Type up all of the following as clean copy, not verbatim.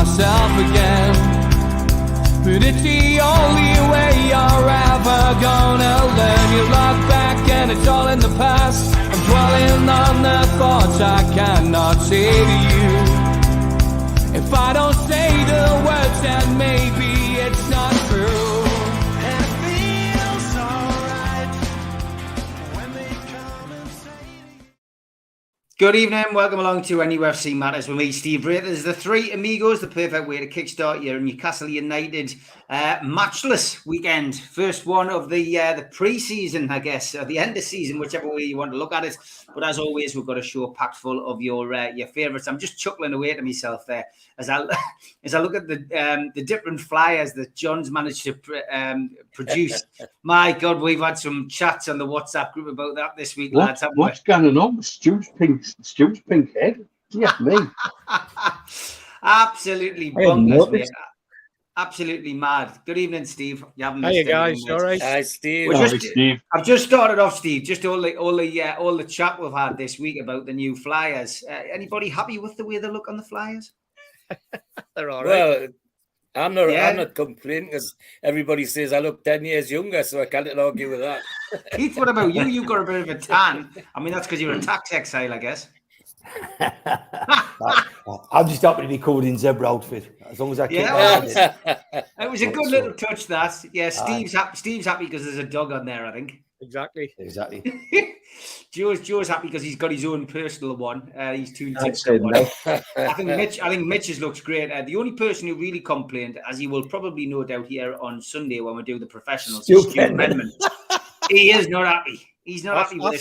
myself again. But it's the only way you're ever gonna learn. You look back and it's all in the past. I'm dwelling on the thoughts I cannot say to you. If I don't say the words, then maybe it's not true. And it feels alright when they come and say. Good evening, welcome along to NUFC Matters with me, Steve Ray. There's the three Amigos, the perfect way to kickstart your Newcastle United matchless weekend. First one of the pre-season, I guess, or the end of season, whichever way you want to look at it. But as always, we've got a show packed full of your favourites. I'm just chuckling away to myself there as I look at the different flyers that John's managed to produce. My God, we've had some chats on the WhatsApp group about that this week, lads. What's going on? Stu's pink head. Yeah, me. Absolutely bonkers, mate. Absolutely mad. Good evening, Steve. You haven't missed Hiya, guys. anything, All right. Hi, Steve. Steve. I've just started off, Steve. Just all the chat we've had this week about the new flyers. Anybody happy with the way they look on the flyers? They're all right. Well, I'm not complaining because everybody says I look 10 years younger, so I can't argue with that. Keith, what about you? You've got a bit of a tan. I mean, that's because you're a tax exile, I guess. I'm just happy to be called in zebra outfit as long as I keep it was a good little touch, that. Yeah, Steve's happy because there's a dog on there, I think. Exactly. Joe's happy because he's got his own personal one. He's tuned into one. I think Mitch's looks great. The only person who really complained, as he will probably no doubt here on Sunday when we do the professionals, is Stu Penman. He is not happy. He's not happy with I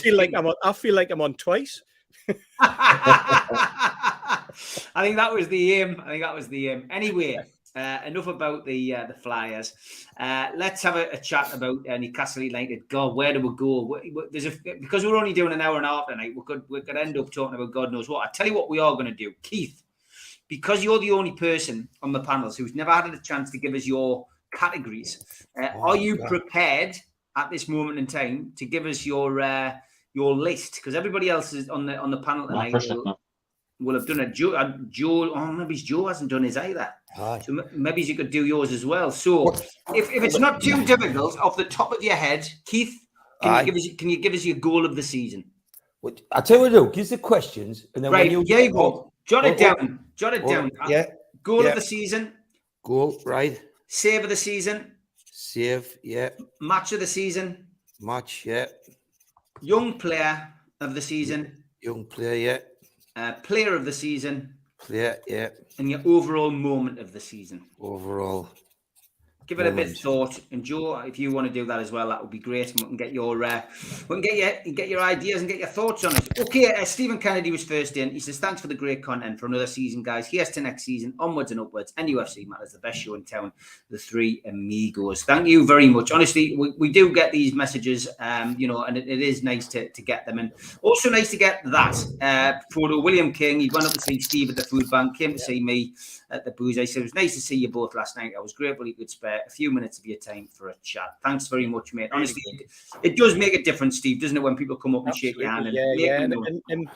feel like I'm on twice. I think that was the aim. Anyway, enough about the Flyers. Let's have a chat about Newcastle United. God, where do we go? Because we're only doing an hour and a half tonight, we could end up talking about God knows what. I tell you what we are going to do, Keith. Because you're the only person on the panels who's never had a chance to give us your categories. Are you prepared at this moment in time to give us your list? Because everybody else is on the panel tonight will have done it. Joe, maybe Joe hasn't done his either. So maybe you could do yours as well. So if it's not too difficult, off the top of your head, Keith, can you give us your goal of the season? I'll tell you what I'll do. Give us the questions and then right, when you go. Jot it down. Yeah. Goal of the season. Goal, right. Save of the season. Save, yeah. Match of the season. Match, yeah. Young player of the season. Young player, yeah. Player of the season. Player, yeah. And your overall moment of the season. Overall. Give it a bit of thought, and Joe, if you want to do that as well, that would be great, and we can get your ideas and get your thoughts on it. Okay, Stephen Kennedy was first in. He says, "Thanks for the great content for another season, guys. Here's to next season, onwards and upwards. NUFC Matters, the best show in town. The three Amigos." Thank you very much. Honestly, we do get these messages, and it is nice to get them, and also nice to get that photo. William King, he went up to see Steve at the food bank, came to see me at the booze. I said, "It was nice to see you both last night. I was grateful you could spare a few minutes of your time for a chat." Thanks very much, mate. Honestly, it does make a difference, Steve, doesn't it, when people come up and shake your hand? And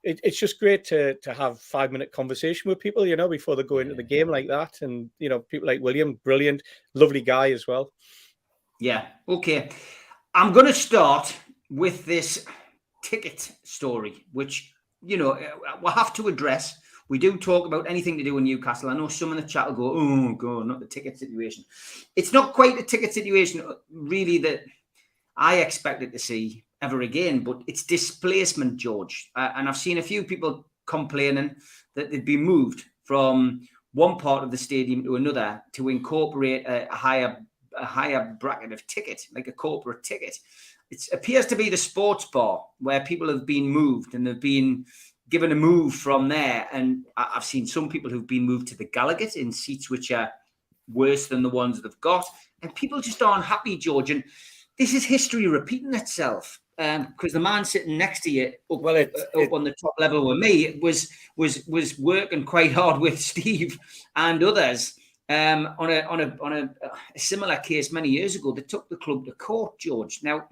it's just great to have 5-minute conversation with people, before they go into the game like that. And, people like William, brilliant, lovely guy as well. Yeah, okay. I'm going to start with this ticket story, which, we'll have to address. We do talk about anything to do with Newcastle. I know some in the chat will go, "Oh, God, not the ticket situation." It's not quite a ticket situation, really, that I expected to see ever again, but it's displacement, George. And I've seen a few people complaining that they'd been moved from one part of the stadium to another to incorporate a higher bracket of ticket, like a corporate ticket. It appears to be the sports bar where people have been moved and they've been given a move from there. And I've seen some people who've been moved to the Gallagher in seats which are worse than the ones they've got. And people just aren't happy, George. And this is history repeating itself. Because the man sitting next to you up on the top level with me was working quite hard with Steve and others on a similar case many years ago. They took the club to court, George. Now,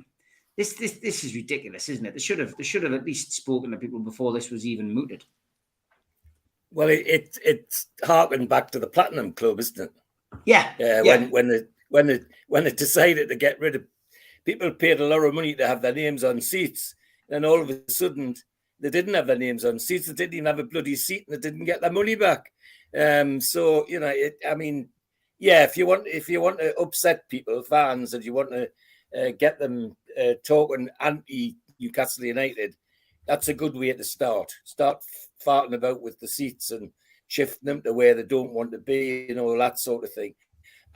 This is ridiculous, isn't it? They should have at least spoken to people before this was even mooted. Well, it's harking back to the Platinum Club, isn't it? Yeah. When they decided to get rid of people, paid a lot of money to have their names on seats, and all of a sudden they didn't have their names on seats. They didn't even have a bloody seat, and they didn't get their money back. So you know, if you want to upset people, fans, and you want to get them talking anti Newcastle United, that's a good way to start. Start farting about with the seats and shifting them to where they don't want to be, you know, that sort of thing.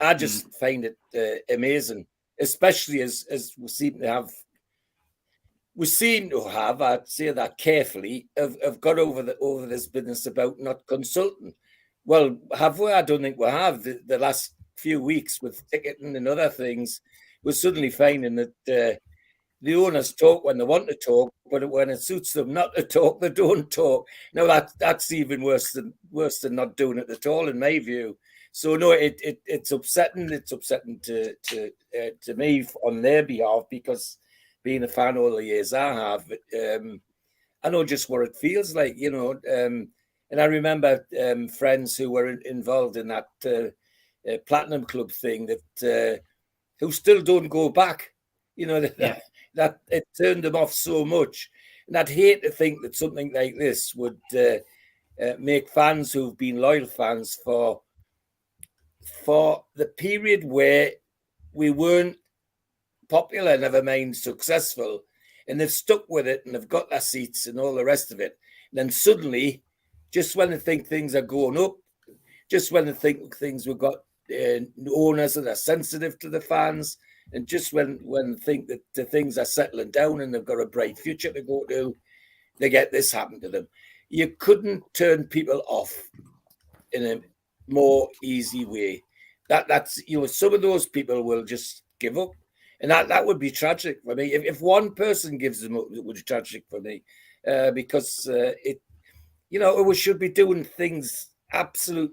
I just find it amazing, especially as we seem to have, I'd say that carefully, have got over this business about not consulting. Well, have we? I don't think we have. The last few weeks with ticketing and other things, we're suddenly finding that the owners talk when they want to talk, but when it suits them not to talk, they don't talk. Now that's even worse than not doing it at all, in my view. So no, it's upsetting. It's upsetting to me on their behalf, because being a fan all the years I have, I know just what it feels like, you know. And I remember friends who were involved in that Platinum Club thing that who still don't go back. You know, that it turned them off so much. And I'd hate to think that something like this would make fans who've been loyal fans for the period where we weren't popular, never mind successful, and they've stuck with it and they've got their seats and all the rest of it. And then suddenly, just when they think things are going up, just when they think things we've got owners that are sensitive to the fans, and just when they think that the things are settling down and they've got a bright future to go to, they get this happen to them. You couldn't turn people off in a more easy way. That's you know, some of those people will just give up, and that would be tragic for me. If one person gives them up, it would be tragic for me, because we should be doing things absolute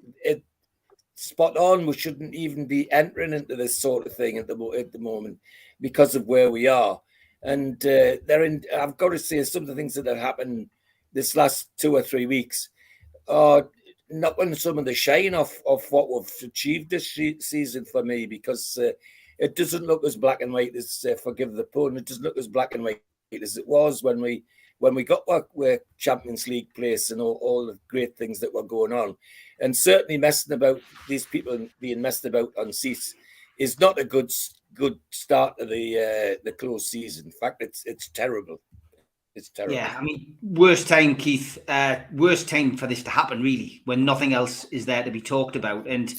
spot on. We shouldn't even be entering into this sort of thing at the moment because of where we are. And I've got to say, some of the things that have happened this last 2 or 3 weeks are knocking some of the shine off what we've achieved this season for me, because it doesn't look as black and white as, forgive the pun, it doesn't look as black and white as it was when we got our Champions League place and all the great things that were going on. And certainly these people being messed about on seats is not a good start to the close season. In fact, it's terrible. It's terrible. Yeah, I mean, worst time, Keith, worst time for this to happen, really, when nothing else is there to be talked about. And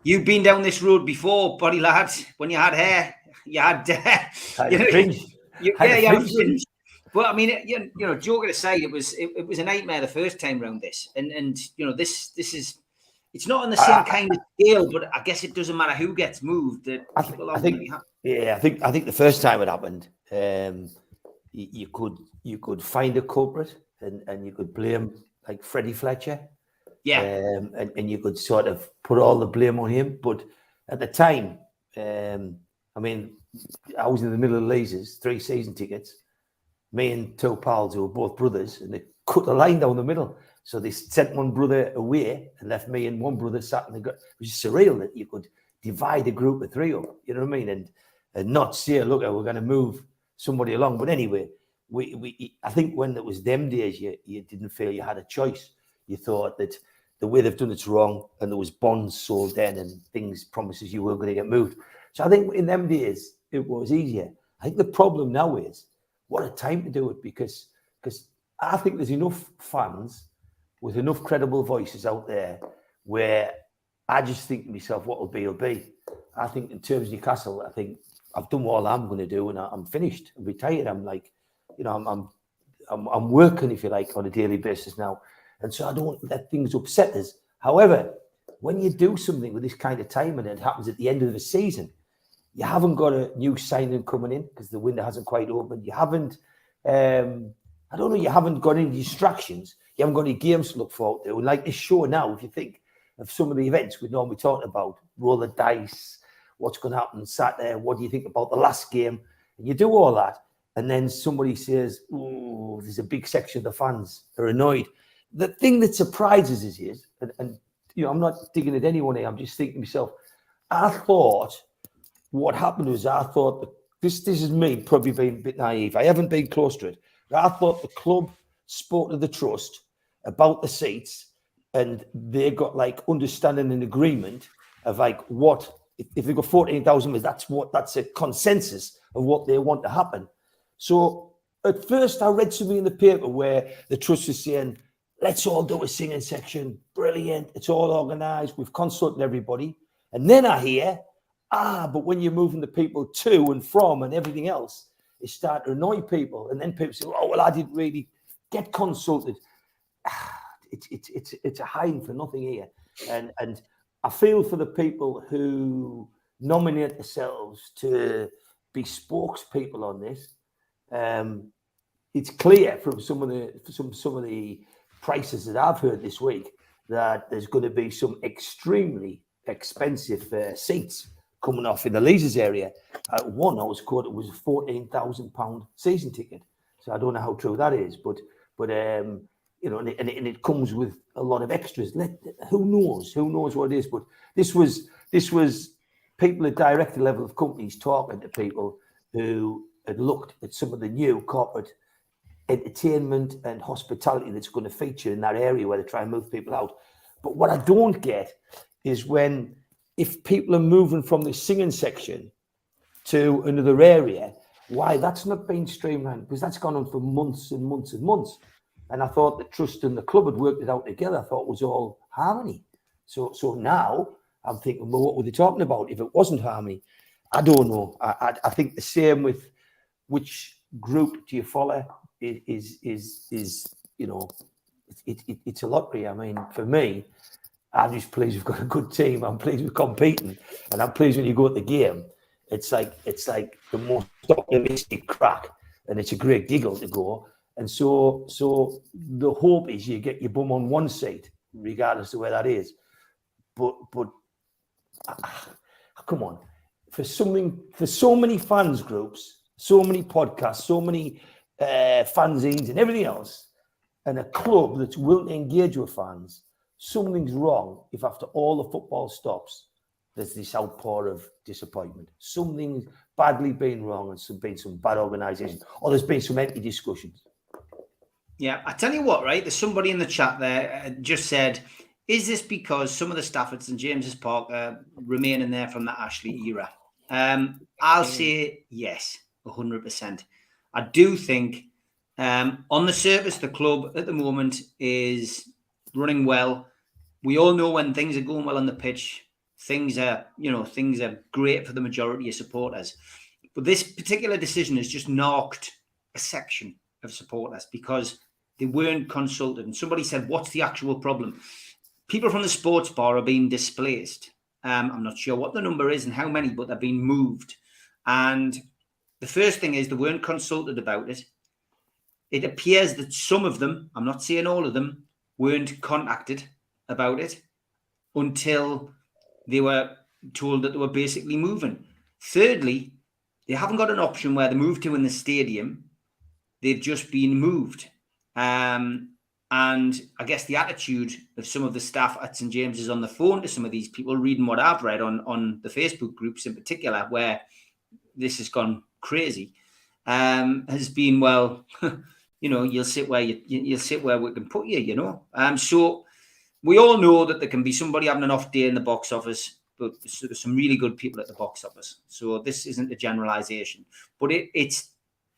you've been down this road before, buddy lad, when you had hair, you had fringe. You had a fringe. But I mean, you know, joking aside, it was a nightmare the first time around this, and you know, this is, it's not on the same kind of scale, but I guess it doesn't matter who gets moved. I think the first time it happened, you could find a culprit and you could blame like Freddie Fletcher, and you could sort of put all the blame on him. But at the time, I mean, I was in the middle of the Lasers, 3 season tickets. Me and 2 pals who were both brothers, and they cut the line down the middle. So they sent one brother away and left me and one brother sat in the ground. It was surreal that you could divide a group of 3 up, you know what I mean? And not say, look, we're going to move somebody along. But anyway, I think when it was them days, you didn't feel you had a choice. You thought that the way they've done it's wrong, and there was bonds sold then and things, promises you were going to get moved. So I think in them days, it was easier. I think the problem now is, what a time to do it, because I think there's enough fans with enough credible voices out there where I just think to myself, what will be. I think in terms of Newcastle, I think I've done all I'm going to do, and I'm finished. I'm retired. I'm like, you know, I'm working, if you like, on a daily basis now, and so I don't let things upset us. However, when you do something with this kind of time and it happens at the end of the season, you haven't got a new signing coming in because the window hasn't quite opened. You haven't, you haven't got any distractions. You haven't got any games to look forward to. And like this show now, if you think of some of the events we're normally talking about, roll the dice, what's going to happen Saturday, what do you think about the last game? And you do all that, and then somebody says, "Oh, there's a big section of the fans are annoyed." the thing that surprises us is, and you know, I'm not digging at anyone here. I'm just thinking to myself, I thought what happened was, I thought that this is me probably being a bit naive. I haven't been close to it. But I thought the club spoke to the trust about the seats, and they got like understanding and agreement of like what, if they got 14,000, that's a consensus of what they want to happen. So at first I read something in the paper where the trust was saying, let's all do a singing section. Brilliant. It's all organised. We've consulted everybody. And then I hear, but when you're moving the people to and from and everything else, it started to annoy people. And then people say, oh, well, I didn't really get consulted. It's a hiding for nothing here. And I feel for the people who nominate themselves to be spokespeople on this. It's clear from some of the prices that I've heard this week that there's going to be some extremely expensive seats coming off in the Leazes area. One I was quoted was a £14,000 season ticket. So I don't know how true that is, but you know, and it comes with a lot of extras. Who knows what it is? But this was people at director level of companies talking to people who had looked at some of the new corporate entertainment and hospitality that's going to feature in that area where they try and move people out. But what I don't get is if people are moving from the singing section to another area, why that's not been streamlined, because that's gone on for months and months and months. And I thought the trust and the club had worked it out together. I thought it was all harmony. So now I'm thinking, well, what were they talking about if it wasn't harmony? I don't know. I think the same with which group do you follow is you know, it's a lottery. I mean, for me, I'm just pleased we've got a good team. I'm pleased we're competing, and I'm pleased when you go at the game. It's like the most optimistic crack, and it's a great giggle to go. And so the hope is you get your bum on one seat, regardless of where that is. But come on, for so many fans groups, so many podcasts, so many fanzines and everything else, and a club that's willing to engage with fans, something's wrong if after all the football stops, there's this outpour of disappointment. Something's badly been wrong, and there's been some bad organisation, or there's been some empty discussions. Yeah, I tell you what, right? There's somebody in the chat there just said, is this because some of the staff at St James's Park remain in there from the Ashley era? I'll say yes, 100%. I do think on the surface, the club at the moment is running well. We all know when things are going well on the pitch, things are great for the majority of supporters. But this particular decision has just knocked a section of supporters because they weren't consulted. And somebody said, what's the actual problem? People from the sports bar are being displaced. I'm not sure what the number is and how many, but they're being moved. And the first thing is they weren't consulted about it. It appears that some of them, I'm not saying all of them, weren't contacted about it until they were told that they were basically moving. Thirdly, they haven't got an option where they move to in the stadium. They've just been moved. And I guess the attitude of some of the staff at St James's on the phone to some of these people, reading what I've read on the Facebook groups in particular, where this has gone crazy, has been, well, you know, you'll sit where we can put you, you know. So we all know that there can be somebody having an off day in the box office, but there's some really good people at the box office. So this isn't a generalization, but it's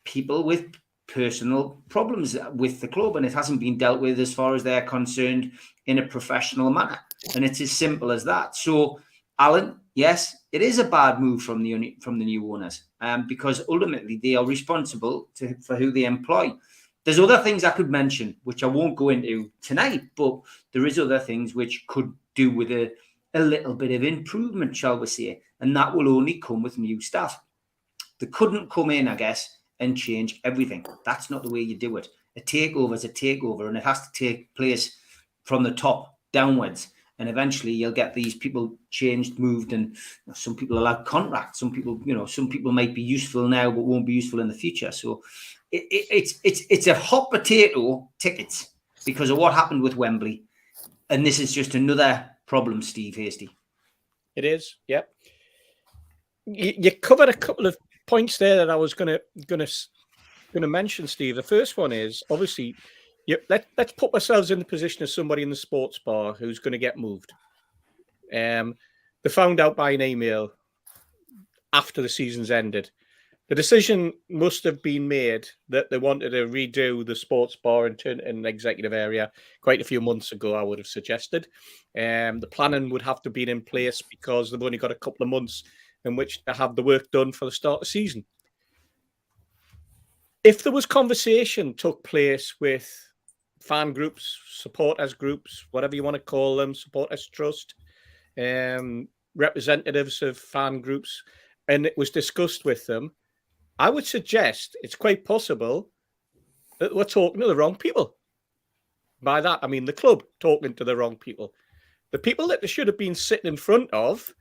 people with personal problems with the club, and it hasn't been dealt with as far as they're concerned in a professional manner. And it's as simple as that. So, Alan, yes, it is a bad move from the new owners, because ultimately they are responsible for who they employ. There's other things I could mention, which I won't go into tonight, but there is other things which could do with a little bit of improvement, shall we say, and that will only come with new staff. They couldn't come in, I guess, and change everything. That's not the way you do it. A takeover is a takeover, and it has to take place from the top downwards. And eventually you'll get these people changed, moved, and some people are like contracts. Some people might be useful now, but won't be useful in the future. So it's a hot potato ticket because of what happened with Wembley. And this is just another problem, Steve Hasty. It is, yeah. You covered a couple of points there that I was going to mention, Steve. The first one is obviously, let's put ourselves in the position of somebody in the sports bar who's going to get moved. They found out by an email after the season's ended. The decision must have been made that they wanted to redo the sports bar and turn it into an executive area quite a few months ago, I would have suggested. The planning would have to be in place because they've only got a couple of months in which to have the work done for the start of the season. If there was conversation took place with fan groups, supporters groups, whatever you want to call them, supporters trust, representatives of fan groups, and it was discussed with them, I would suggest it's quite possible that we're talking to the wrong people. By that, I mean the club talking to the wrong people. The people that they should have been sitting in front of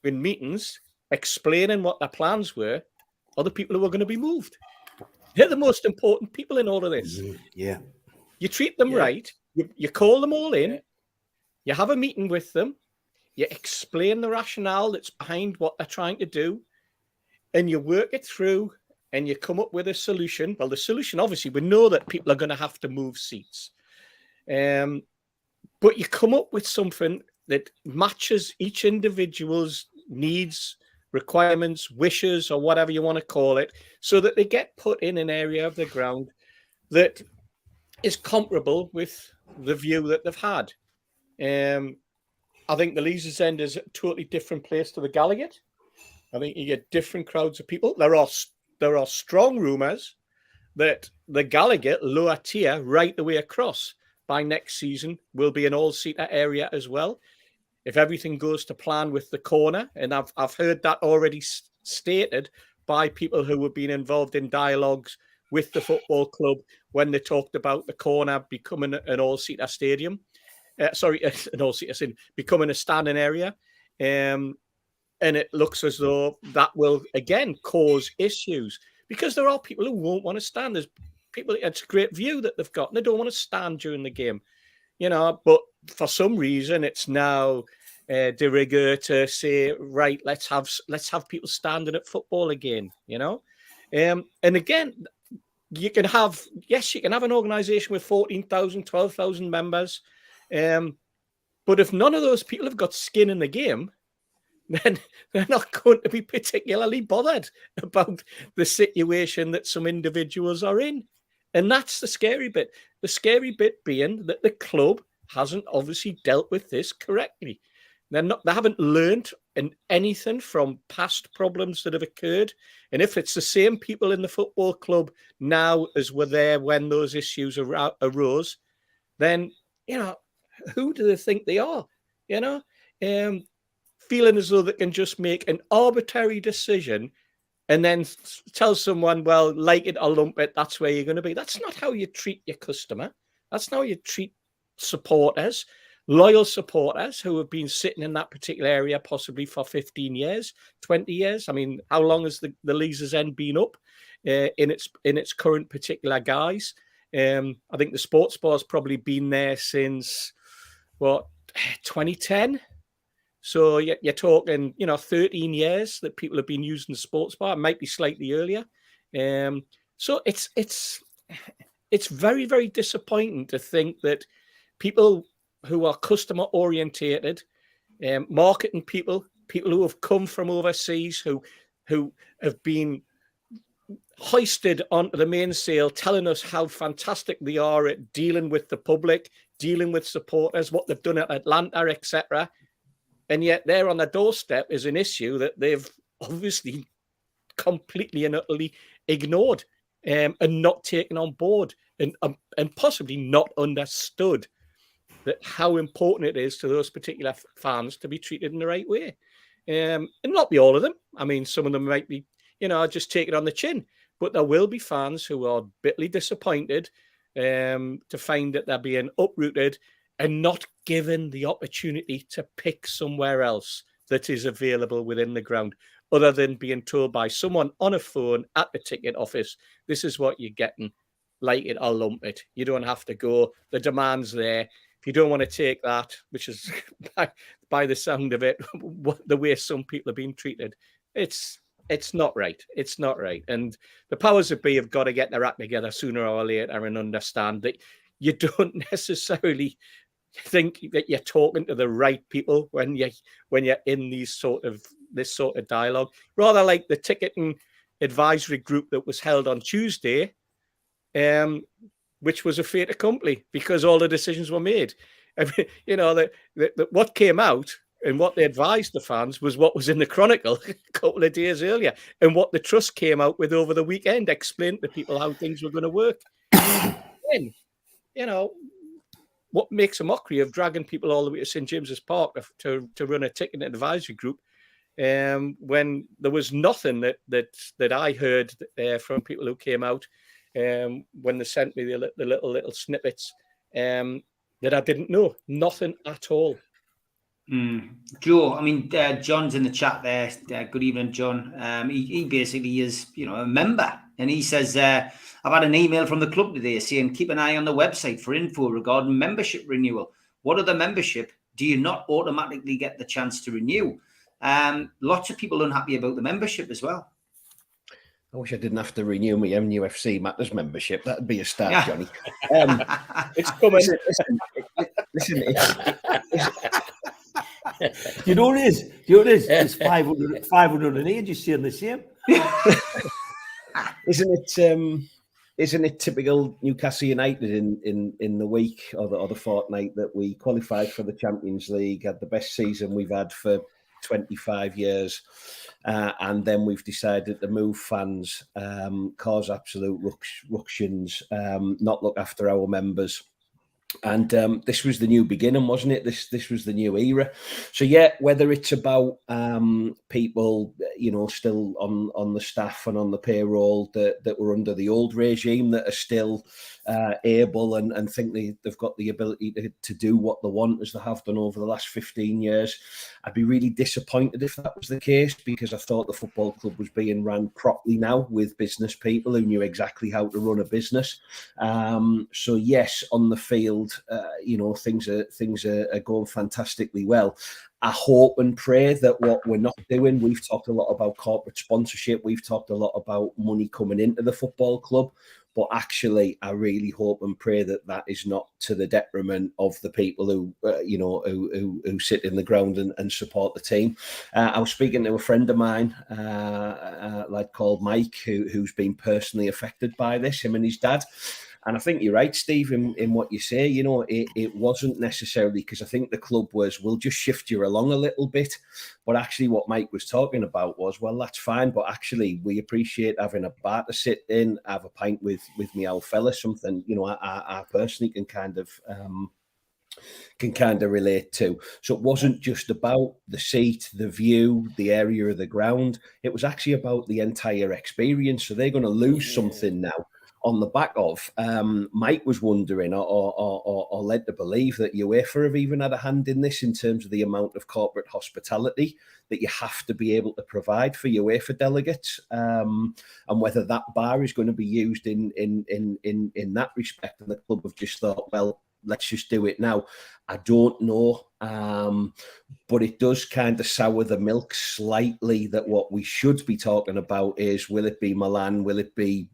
in meetings, explaining what their plans were, are the people who are going to be moved. They're the most important people in all of this. Yeah. You treat them right. You call them all in. You have a meeting with them. You explain the rationale that's behind what they're trying to do. And you work it through and you come up with a solution. Well, the solution, obviously, we know that people are going to have to move seats. But you come up with something that matches each individual's needs, requirements, wishes, or whatever you want to call it, so that they get put in an area of the ground that is comparable with the view that they've had. I think the Leazes End is a totally different place to the Gallowgate. I think you get different crowds of people. There are strong rumours that the Gallowgate lower tier right the way across by next season will be an all-seater area as well. If everything goes to plan with the corner, and I've heard that already stated by people who have been involved in dialogues with the football club when they talked about the corner becoming an all-seater stadium. An all-seater, becoming a standing area. And it looks as though that will, again, cause issues because there are people who won't want to stand. There's people, it's a great view that they've got, and they don't want to stand during the game, but for some reason it's now de rigueur to say, right, let's have people standing at football again, and again, you can have an organization with 14,000, 12,000 members, but if none of those people have got skin in the game, then they're not going to be particularly bothered about the situation that some individuals are in. And that's the scary bit. The scary bit being that the club hasn't obviously dealt with this correctly. They haven't learned anything from past problems that have occurred. And if it's the same people in the football club now as were there when those issues arose, then, who do they think they are? Feeling as though they can just make an arbitrary decision and then tell someone, well, like it or lump it, that's where you're going to be. That's not how you treat your customer. That's not how you treat supporters, loyal supporters who have been sitting in that particular area possibly for 15 years, 20 years. I mean, how long has the Leazes End been up in its current particular guise? I think the sports bar's probably been there since, 2010? So you're talking, 13 years that people have been using the sports bar. It might be slightly earlier. So it's very, very disappointing to think that people who are customer orientated, marketing people who have come from overseas, who have been hoisted onto the mainsail, telling us how fantastic they are at dealing with the public, dealing with supporters, what they've done at Atlanta, etc. And yet there on the doorstep is an issue that they've obviously completely and utterly ignored and not taken on board and possibly not understood that how important it is to those particular fans to be treated in the right way. And not be all of them. I mean, some of them might be, just take it on the chin. But there will be fans who are bitterly disappointed to find that they're being uprooted and not given the opportunity to pick somewhere else that is available within the ground, other than being told by someone on a phone at the ticket office, this is what you're getting. like it or lump it. You don't have to go. The demand's there. If you don't want to take that, which is by the sound of it, the way some people are being treated, it's not right. It's not right. And the powers that be have got to get their act together sooner or later and understand that you don't necessarily think that you're talking to the right people when you're in this sort of dialogue. Rather like the ticketing advisory group that was held on Tuesday, which was a fait accompli because all the decisions were made. You know, what came out and what they advised the fans was what was in the Chronicle a couple of days earlier, and what the trust came out with over the weekend, explained to people how things were going to work. And, you know, what makes a mockery of dragging people all the way to St James's Park to run a ticketing advisory group, when there was nothing that I heard from people who came out when they sent me the little snippets that I didn't know. Nothing at all. Joe, I mean, John's in the chat there. Good evening, John. He basically is, a member, and he says, I've had an email from the club today saying keep an eye on the website for info regarding membership renewal. What other membership do you not automatically get the chance to renew? Lots of people unhappy about the membership as well. I wish I didn't have to renew my NUFC Matters membership. That'd be a start, Yeah. Johnny. It's coming. Listen, You know what it is? It's 508 just saying the same. Isn't it typical Newcastle United in the week or the fortnight that we qualified for the Champions League, had the best season we've had for 25 years, and then we've decided to move fans, cause absolute ructions, not look after our members. And this was the new beginning, wasn't it? This was the new era. So yeah, whether it's about people, still on the staff and on the payroll that were under the old regime that are still able and think they've got the ability to do what they want as they have done over the last 15 years. I'd be really disappointed if that was the case, because I thought the football club was being run properly now with business people who knew exactly how to run a business. So yes, on the field, things are going fantastically well. I hope and pray that what we're not doing, we've talked a lot about corporate sponsorship, we've talked a lot about money coming into the football club, but actually I really hope and pray that is not to the detriment of the people who who sit in the ground and support the team. I was speaking to a friend of mine called Mike, who's been personally affected by this, him and his dad. And I think you're right, Steve, in what you say. It wasn't necessarily because I think the club was, we'll just shift you along a little bit. But actually what Mike was talking about was, well, that's fine. But actually, we appreciate having a bar to sit in, have a pint with me old fella, something, I personally can kind of relate to. So it wasn't just about the seat, the view, the area of the ground. It was actually about the entire experience. So they're going to lose something now on the back of. Mike was wondering or led to believe that UEFA have even had a hand in this in terms of the amount of corporate hospitality that you have to be able to provide for UEFA delegates, and whether that bar is going to be used in that respect. And the club have just thought, well, let's just do it now. I don't know, but it does kind of sour the milk slightly that what we should be talking about is, will it be Milan? Will it be,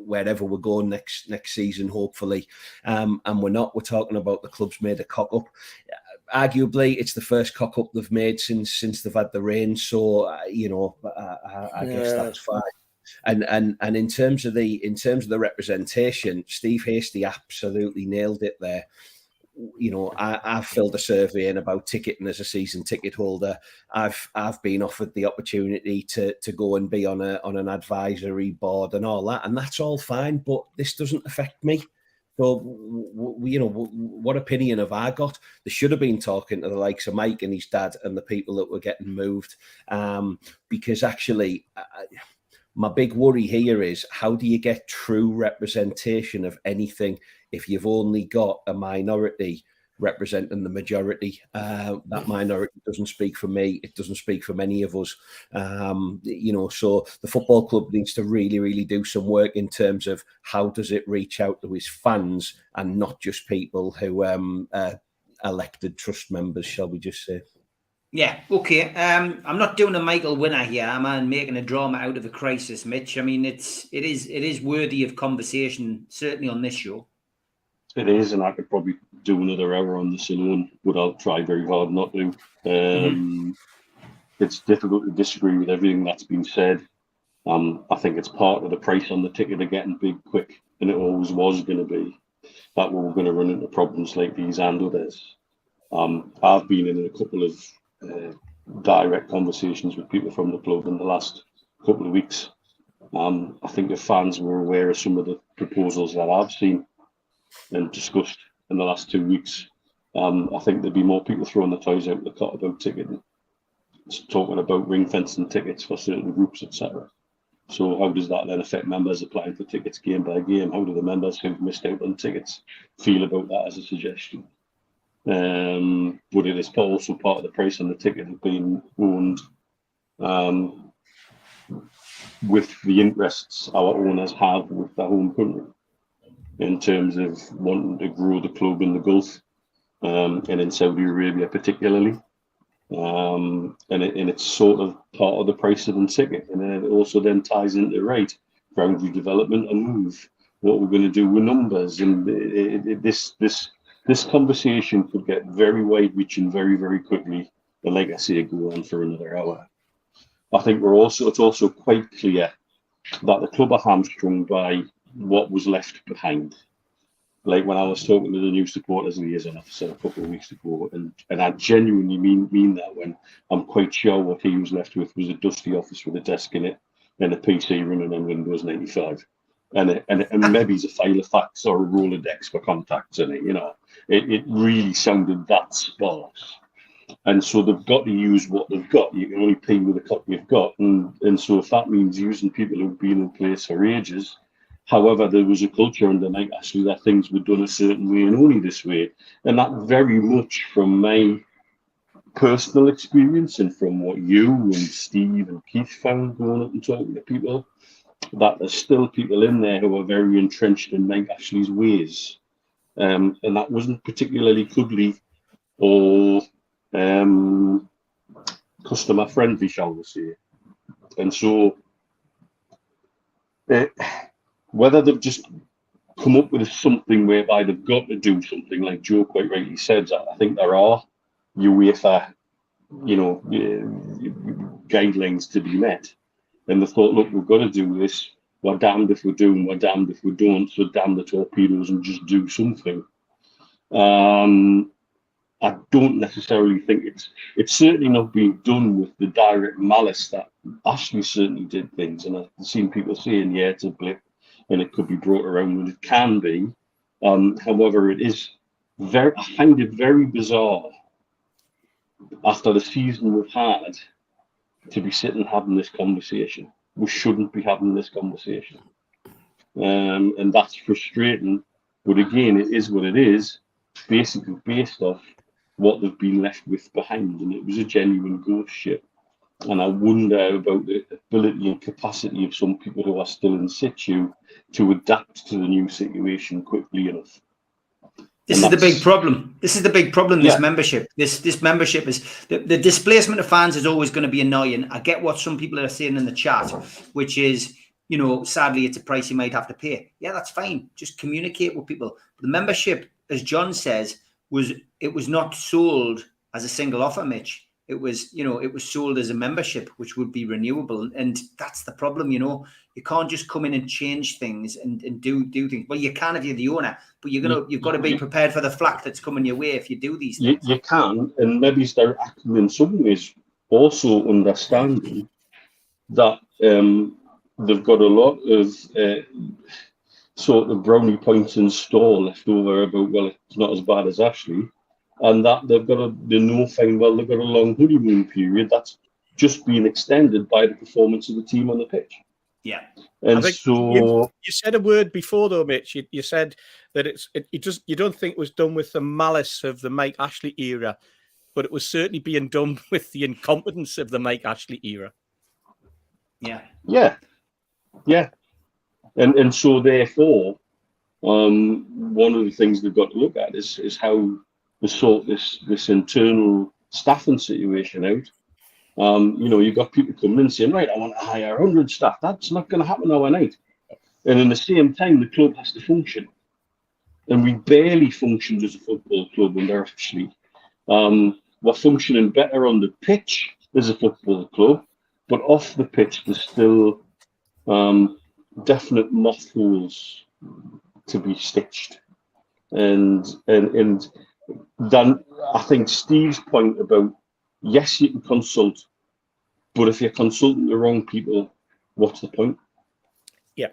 wherever we're going next season, hopefully? And we're not. We're talking about the club's made a cock-up. Arguably, it's the first cock-up they've made since they've had the reign. So, I guess that's fine. And in terms of the representation, Steve Hasty absolutely nailed it there. I've filled a survey in about ticketing as a season ticket holder. I've been offered the opportunity to go and be on an advisory board and all that, and that's all fine. But this doesn't affect me. So, what opinion have I got? They should have been talking to the likes of Mike and his dad and the people that were getting moved, because actually. My big worry here is, how do you get true representation of anything if you've only got a minority representing the majority. That minority doesn't speak for me. It doesn't speak for many of us. You know, so the football club needs to really, really do some work in terms of how does it reach out to his fans and not just people who elected trust members, shall we just say. Yeah, okay. I'm not doing a Michael Winner here. I'm making a drama out of a crisis, Mitch. I mean, it is worthy of conversation, certainly on this show. It is, and I could probably do another hour on this alone, but I'll try very hard not to. It's difficult to disagree with everything that's been said. I think it's part of the price on the ticket of getting big quick, and it always was going to be that we were going to run into problems like these and others. I've been in a couple of direct conversations with people from the club in the last couple of weeks. I think the fans were aware of some of the proposals that I've seen and discussed in the last 2 weeks. I think there'd be more people throwing the toys out of the cot about ticketing, talking about ring fencing tickets for certain groups, etc. So how does that then affect members applying for tickets game by game? How do the members who've missed out on tickets feel about that as a suggestion? But it is also part of the price on the ticket of being owned with the interests our owners have with their home country, in terms of wanting to grow the club in the Gulf and in Saudi Arabia particularly. And it's sort of part of the price of the ticket. And then it also then ties into ground redevelopment and move, what we're going to do with numbers. And this conversation could get very wide-reaching very, very quickly. And like I say, go on for another hour. I think it's also quite clear that the club are hamstrung by what was left behind. Like when I was talking to the new supporters liaison officer a couple of weeks ago, and I genuinely mean that, when I'm quite sure what he was left with was a dusty office with a desk in it and a PC running on Windows 95. And maybe it's a file of facts or a Rolodex for contacts in it, you know. It really sounded that sparse. And so they've got to use what they've got. You can only pay with the copy you've got. And so if that means using people who've been in place for ages, however, there was a culture under Mike Ashley that things were done a certain way and only this way. And that very much from my personal experience and from what you and Steve and Keith found going up and talking to people, that there's still people in there who are very entrenched in Mike Ashley's ways. And that wasn't particularly cuddly or customer friendly, shall we say. And so whether they've just come up with something whereby they've got to do something, like Joe quite rightly said, I think there are UEFA, guidelines to be met. And they thought, look, we've got to do this. We're damned if we do, and we're damned if we don't. So damn the torpedoes and just do something. I don't necessarily think it's certainly not being done with the direct malice that Ashley certainly did things. And I've seen people saying, yeah, it's a blip and it could be brought around, and it can be. However, it is I find it very bizarre after the season we've had to be sitting having this conversation. We shouldn't be having this conversation. And that's frustrating. But again, it is what it is, basically based off what they've been left with behind. And it was a genuine ghost ship. And I wonder about the ability and capacity of some people who are still in situ to adapt to the new situation quickly enough. This is the big problem. This is the big problem. This membership, this membership is the displacement of fans is always going to be annoying. I get what some people are saying in the chat, which is, sadly, it's a price you might have to pay. Yeah, that's fine. Just communicate with people. The membership, as John says, was not sold as a single offer, Mitch. It was sold as a membership, which would be renewable. And that's the problem, You can't just come in and change things and do things. Well, you can if you're the owner, but you've got to be prepared for the flack that's coming your way if you do these things. You can, and maybe they're acting in some ways also understanding that they've got a lot of sort of brownie points in store left over about, well, it's not as bad as Ashley. And that they've got they've got a long honeymoon period that's just been extended by the performance of the team on the pitch. Yeah. And I think so you said a word before, though, Mitch. You said that you don't think it was done with the malice of the Mike Ashley era, but it was certainly being done with the incompetence of the Mike Ashley era. Yeah. Yeah. And so therefore, one of the things they've got to look at is how to sort this internal staffing situation out. You've got people coming in saying, right, I want to hire 100 staff. That's not going to happen overnight. And in the same time, the club has to function. And we barely functioned as a football club under Ashley. We're functioning better on the pitch as a football club, but off the pitch, there's still definite mothballs to be stitched. And then I think Steve's point about, yes, you can consult, but if you're consulting the wrong people, what's the point? Yeah.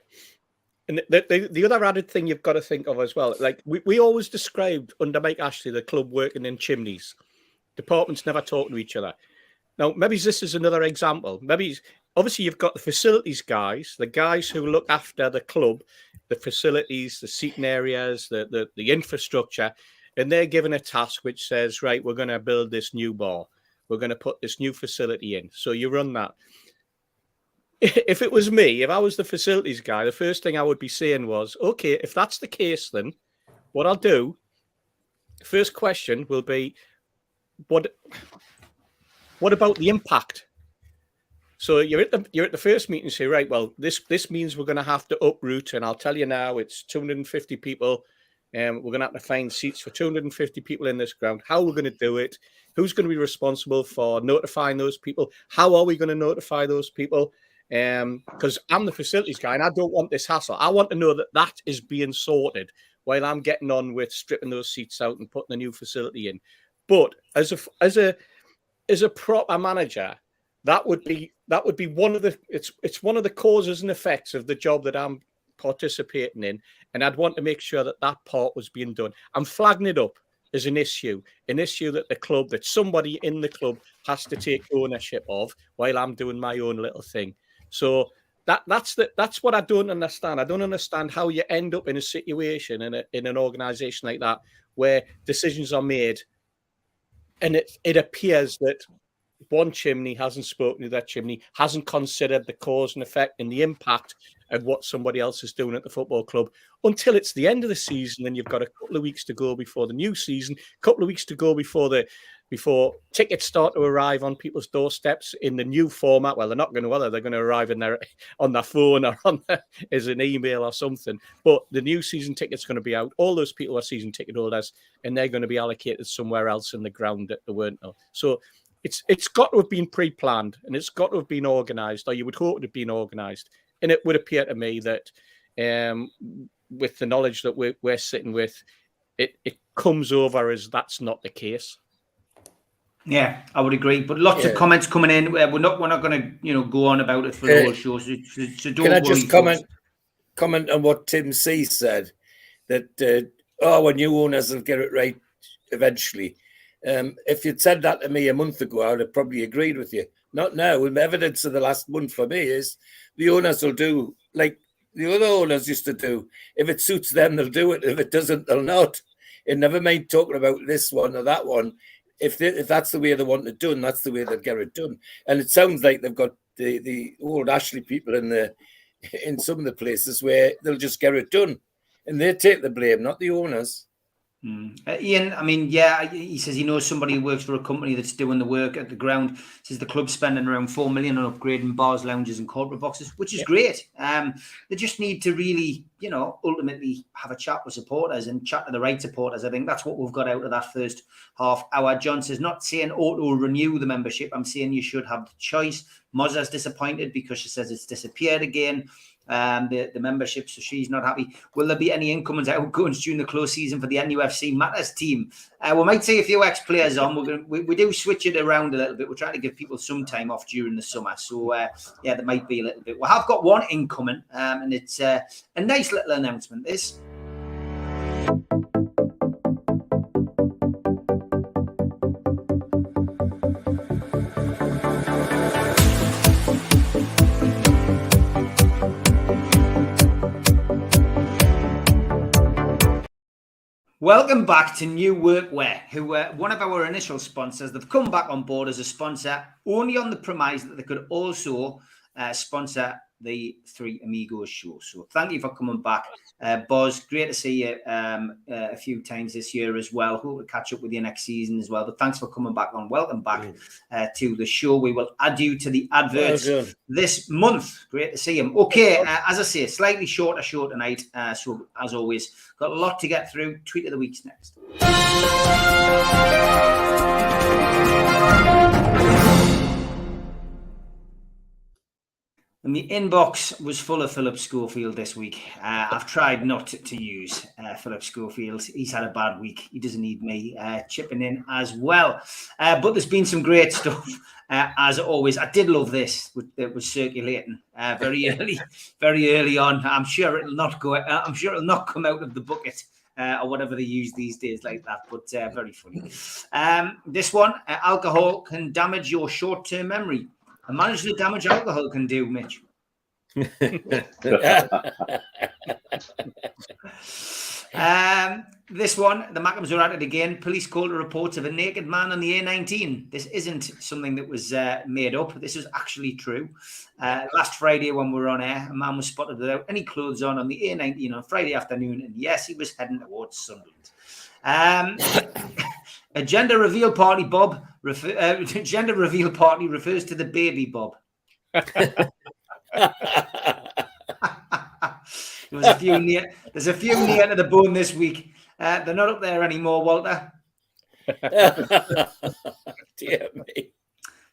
And the other added thing you've got to think of as well, like we always described under Mike Ashley, the club working in chimneys. Departments never talk to each other. Now, maybe this is another example. Maybe obviously you've got the facilities guys, the guys who look after the club, the facilities, the seating areas, the infrastructure, and they're given a task which says, right, we're going to build this new bar. We're going to put this new facility in. So you run that. If it was me, if I was the facilities guy, the first thing I would be saying was, okay, if that's the case, then what I'll do, first question will be, what about the impact? So you're at the first meeting and say, right, well, this means we're going to have to uproot, and I'll tell you now, it's 250 people, and we're going to have to find seats for 250 people in this ground. How are we going to do it? Who's going to be responsible for notifying those people? How are we going to notify those people? Because I'm the facilities guy and I don't want this hassle. I want to know that is being sorted while I'm getting on with stripping those seats out and putting a new facility in. But as a proper manager, that would be one of the it's one of the causes and effects of the job that I'm participating in, and I'd want to make sure that part was being done. I'm flagging it up as an issue that somebody in the club has to take ownership of while I'm doing my own little thing. So that's what I don't understand. I don't understand how you end up in a situation in an organisation like that where decisions are made, and it appears that one chimney hasn't spoken to that chimney, hasn't considered the cause and effect and the impact of what somebody else is doing at the football club until it's the end of the season, and you've got a couple of weeks to go before the new season, a couple of weeks to go before tickets start to arrive on people's doorsteps in the new format. Well, they're not going to, whether they're going to arrive on their phone or as an email or something. But the new season ticket's going to be out. All those people are season ticket holders, and they're going to be allocated somewhere else in the ground that they weren't. So it's got to have been pre-planned, and it's got to have been organised, or you would hope it had been organised. And it would appear to me that with the knowledge that we're sitting with, it comes over as that's not the case. Yeah, I would agree. But lots of comments coming in. We're not going to go on about it for the whole show. So don't Can I just worry, comment on what Tim C said, that our new owners will get it right eventually. If you'd said that to me a month ago, I would have probably agreed with you. Not now. And evidence of the last month for me is the owners will do like the other owners used to do. If it suits them, they'll do it. If it doesn't, they'll not. And never mind talking about this one or that one. If that's the way they want it done, that's the way they'll get it done. And it sounds like they've got the old Ashley people in some of the places where they'll just get it done. And they take the blame, not the owners. Ian, I mean, yeah, he says he knows somebody who works for a company that's doing the work at the ground. Says the club's spending around $4 million on upgrading bars, lounges, and corporate boxes, which is great. They just need to really, ultimately have a chat with supporters and chat to the right supporters. I think that's what we've got out of that first half hour. John says, not saying auto renew the membership. I'm saying you should have the choice. Mozza's disappointed because she says it's disappeared again. The membership, so she's not happy. Will there be any incomings, outgoings during the close season for the NUFC Matters team? We might see a few ex-players on. We do switch it around a little bit. We're trying to give people some time off during the summer, so yeah, there might be a little bit. We have got one incoming, and it's a nice little announcement. This. welcome back to New Workwear, who were one of our initial sponsors. They've come back on board as a sponsor only on the premise that they could also sponsor the Three Amigos show. So thank you for coming back. Boz, great to see you a few times this year as well. Hope to catch up with you next season as well. But thanks for coming back on. Welcome back to the show. We will add you to the adverts this month. Great to see him. Okay, as I say, slightly shorter show tonight. So as always, got a lot to get through. Tweet of the week's next. And the inbox was full of Philip Schofield this week. I've tried not to use Philip Schofield. He's had a bad week. He doesn't need me chipping in as well. But there's been some great stuff, as always. I did love this that was circulating very early on. I'm sure it'll not come out of the bucket. Or whatever they use these days like that, but very funny. This one, alcohol can damage your short-term memory. And manage the damage alcohol can do, Mitch. This one, the Mackems are at it again. Police called a report of a naked man on the A19. This isn't something that was made up. This is actually true. Last Friday when we were on air, a man was spotted without any clothes on the A19 on Friday afternoon. And yes, he was heading towards Sunderland. A gender reveal party, Bob. Gender reveal party refers to the baby Bob. There's a few near to the bone this week. They're not up there anymore, Walter. Dear me.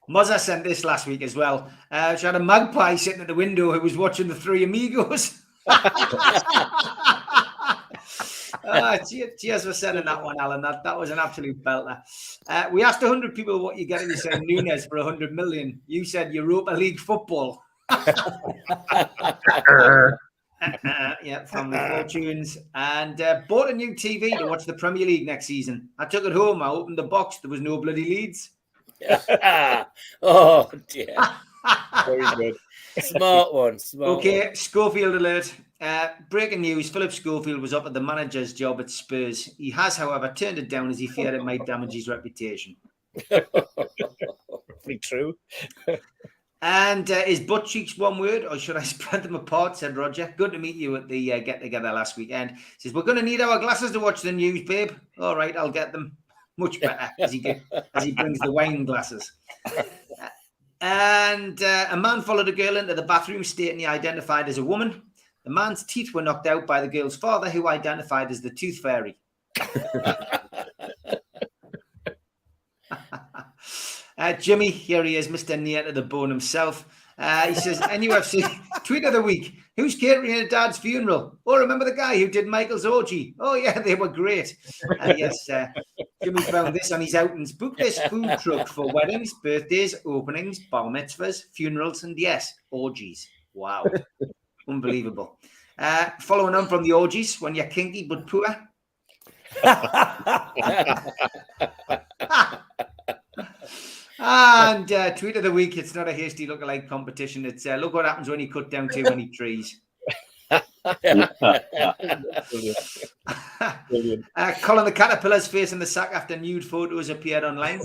Mozza sent this last week as well. She had a magpie sitting at the window who was watching the Three Amigos. Cheers for sending that one, Alan. That was an absolute belter. We asked 100 people what you get if you said Nunes for 100 million. You said Europa League football. Yeah, family fortunes. And bought a new TV to watch the Premier League next season. I took it home. I opened the box. There was no bloody Leeds. Oh, dear. Very good. Smart one. Okay, Schofield alert. Breaking news, Philip Schofield was up at the manager's job at Spurs. He has, however, turned it down as he feared it might damage his reputation. Pretty true. And is butt cheeks one word, or should I spread them apart, said Roger. Good to meet you at the get-together last weekend. He says, we're going to need our glasses to watch the news, babe. All right, I'll get them. Much better as he brings the wine glasses. And a man followed a girl into the bathroom stating he identified as a woman. The man's teeth were knocked out by the girl's father, who identified as the Tooth Fairy. Jimmy, here he is, Mr. Near to the Bone himself. He says, NUFC, tweet of the week. Who's catering at Dad's funeral? Oh, remember the guy who did Michael's orgy? Oh, yeah, they were great. Yes, Jimmy found this on his outings. Book this food truck for weddings, birthdays, openings, bar mitzvahs, funerals, and yes, orgies. Wow. Unbelievable. Following on from the orgies, when you're kinky but poor. And tweet of the week, it's not a hasty lookalike competition. It's look what happens when you cut down too many trees. Brilliant. Colin the Caterpillar's facing the sack after nude photos appeared online.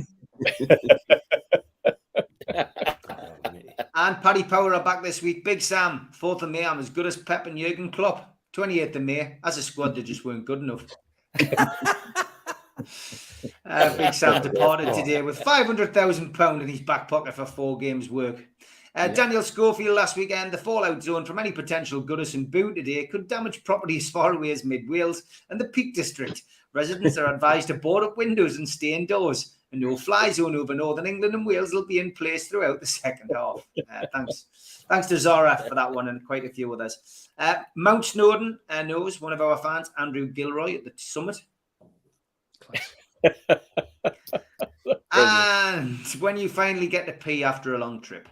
And Paddy Power are back this week. Big Sam, 4th of May, I'm as good as Pep and Jurgen Klopp. 28th of May, as a squad, they just weren't good enough. Big Sam departed today with £500,000 in his back pocket for 4 games' work. Daniel Schofield last weekend, the fallout zone from any potential Goodison boo today could damage property as far away as Mid Wales and the Peak District. Residents are advised to board up windows and stay indoors. A no-fly zone over Northern England and Wales will be in place throughout the second half. Thanks to Zara for that one and quite a few others. Mount Snowdon knows one of our fans, Andrew Gilroy, at the summit. And when you finally get to pee after a long trip.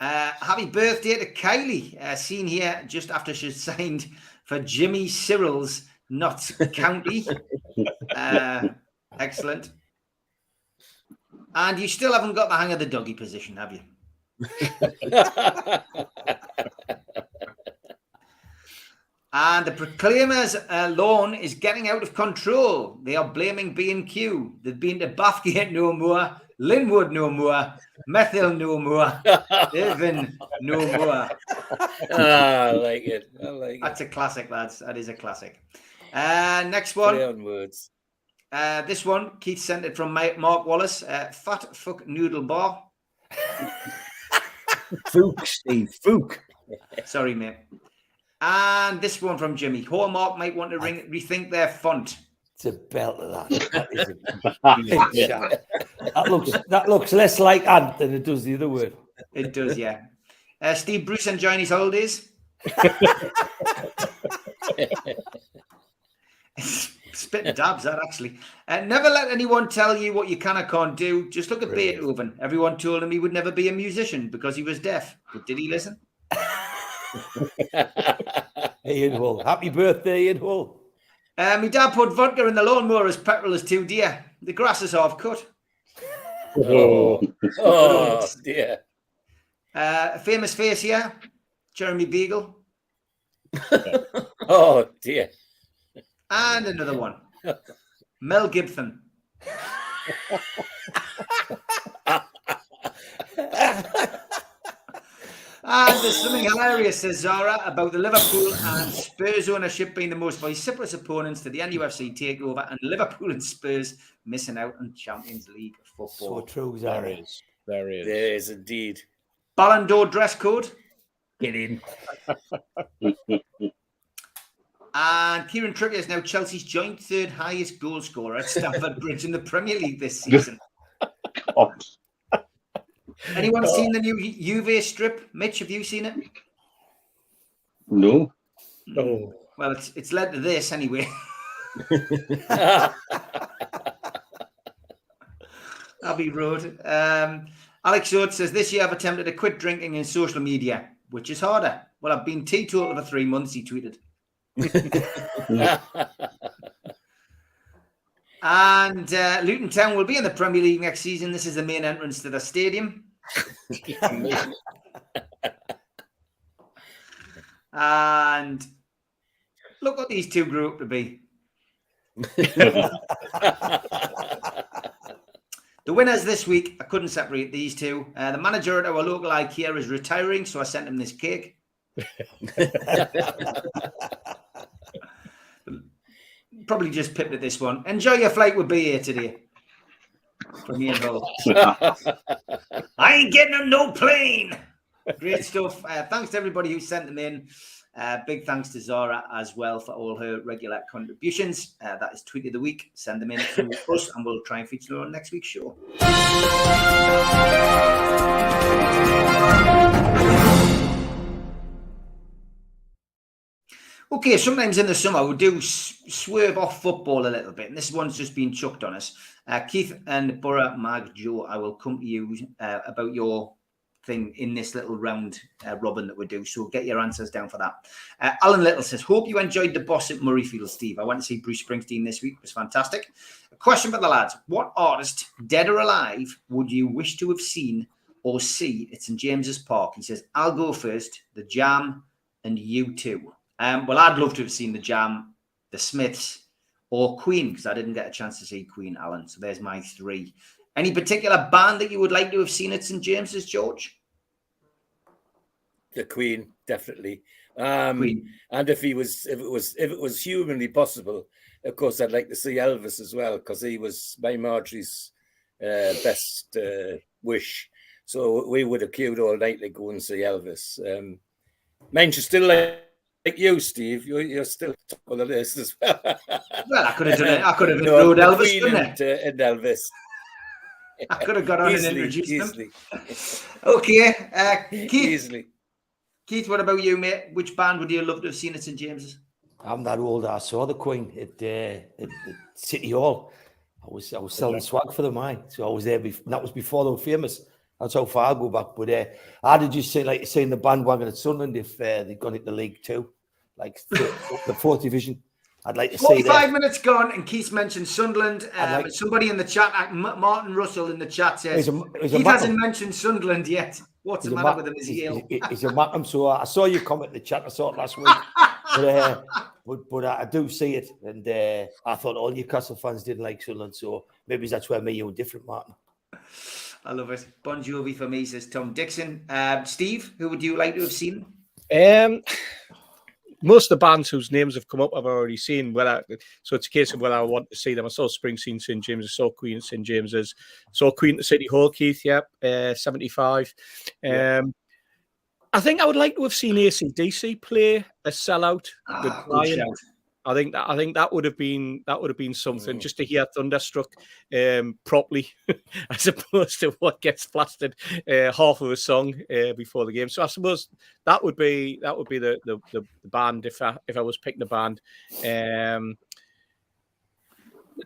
Happy birthday to Kylie, seen here just after she signed for Jimmy Cyril's Notts County. Excellent. And you still haven't got the hang of the doggy position, have you? And the Proclaimers lawn is getting out of control. They are blaming B&Q. They've been to Bathgate no more, Linwood no more, Methyl no more, Irvine no more. I like it. I like That's it. a classic, lads. That is a classic. Next one. Play on words. This one, Keith sent it from Mark Wallace. Fat fuck noodle bar. Fook, Steve. Fook. Sorry, mate. And this one from Jimmy. Hallmark might want to rethink their font. It's a belt of that. That is a big shot. That looks less like ant than it does the other word. It does, yeah. Steve Bruce enjoying his holidays. Spitting dabs, that actually. Never let anyone tell you what you can or can't do. Just look at Beethoven. Everyone told him he would never be a musician because he was deaf. But did he listen? Ian Hull. Happy birthday, Ian Hull. My dad put vodka in the lawnmower as petrol is too dear. The grass is half cut. Oh dear. A famous face here, Jeremy Beagle. Oh dear. And another one, Mel Gibson. And there's something hilarious, says Zara, about the Liverpool and Spurs ownership being the most vociferous opponents to the NUFC takeover and Liverpool and Spurs missing out on Champions League football. So true, Zara. There is. There is indeed. Ballon d'Or dress code. Get in. And Kieran Trippier is now Chelsea's joint third highest goal scorer at Stamford Bridge in the Premier League this season. God. Anyone seen the new Juve strip? Mitch, have you seen it? No. Oh. Well, it's led to this anyway. Abbey Road. Alex Oates says, this year I've attempted to quit drinking in social media. Which is harder? Well, I've been teetotal for 3 months, he tweeted. And Luton Town will be in the Premier League next season. This is the main entrance to the stadium. And look what these two grew up to be. The winners this week, I couldn't separate these two. The manager at our local IKEA is retiring, so I sent him this cake. Probably just pipped at this one. Enjoy your flight with BA today. From Ian Hull. I ain't getting on no plane. Great stuff. Thanks to everybody who sent them in. Big thanks to Zara as well for all her regular contributions. That is Tweet of the Week. Send them in to us and we'll try and feature them on next week's show. Okay, sometimes in the summer we do swerve off football a little bit, and this one's just been chucked on us. Keith and Borough Mag Joe, I will come to you about your thing in this little round robin that we do, so get your answers down for that. Alan Little says, hope you enjoyed the boss at Murrayfield, Steve. I went to see Bruce Springsteen this week. It was fantastic. A question for the lads. What artist, dead or alive, would you wish to have seen or see at St James's Park? He says, I'll go first, The Jam and U2. Well, I'd love to have seen The Jam, The Smiths, or Queen, because I didn't get a chance to see Queen, Alan. So there's my three. Any particular band that you would like to have seen at St James's, George? The Queen, definitely. Queen. And if it was humanly possible, of course, I'd like to see Elvis as well, because he was my Marjorie's best wish. So we would have queued all night to go and see Elvis. Mine's still like you, Steve. You're still top of the list as well. Well, I could have done it. I could have included Elvis, couldn't I? And Elvis. I could have got on Easily, and introduced easily. them. Okay, Keith. Easily. Keith, what about you, mate? Which band would you love to have seen at St James's? I'm that old. I saw the Queen at City Hall. I was selling swag for them, so I was there. That was before they were famous. That's how far I go back. But how did you say, like you say, in the bandwagon at Sunderland if they'd gone into League Two, like the fourth division? I'd like to see 45 minutes gone, and Keith mentioned Sunderland. Somebody in the chat, Martin Russell in the chat says, Keith hasn't mentioned Sunderland yet. What's the matter with him? Is he ill? He's a Mackham. So I saw you comment in the chat. I saw it last week. but I do see it, and I thought all Newcastle fans didn't like Sunderland, so maybe that's where me and you are different, Martin. I love it. Bon Jovi for me, says Tom Dixon. Steve, who would you like to have seen? Most of the bands whose names have come up, I've already seen. So it's a case of whether I want to see them. I saw Springsteen, St James's, saw Queen at St James's, saw Queen at City Hall, Keith. Yep, 75. I think I would like to have seen AC/DC play a sellout. Good shout. I think that would have been something, just to hear Thunderstruck properly, as opposed to what gets plastered half of a song before the game. So I suppose that would be the band if I was picking a band.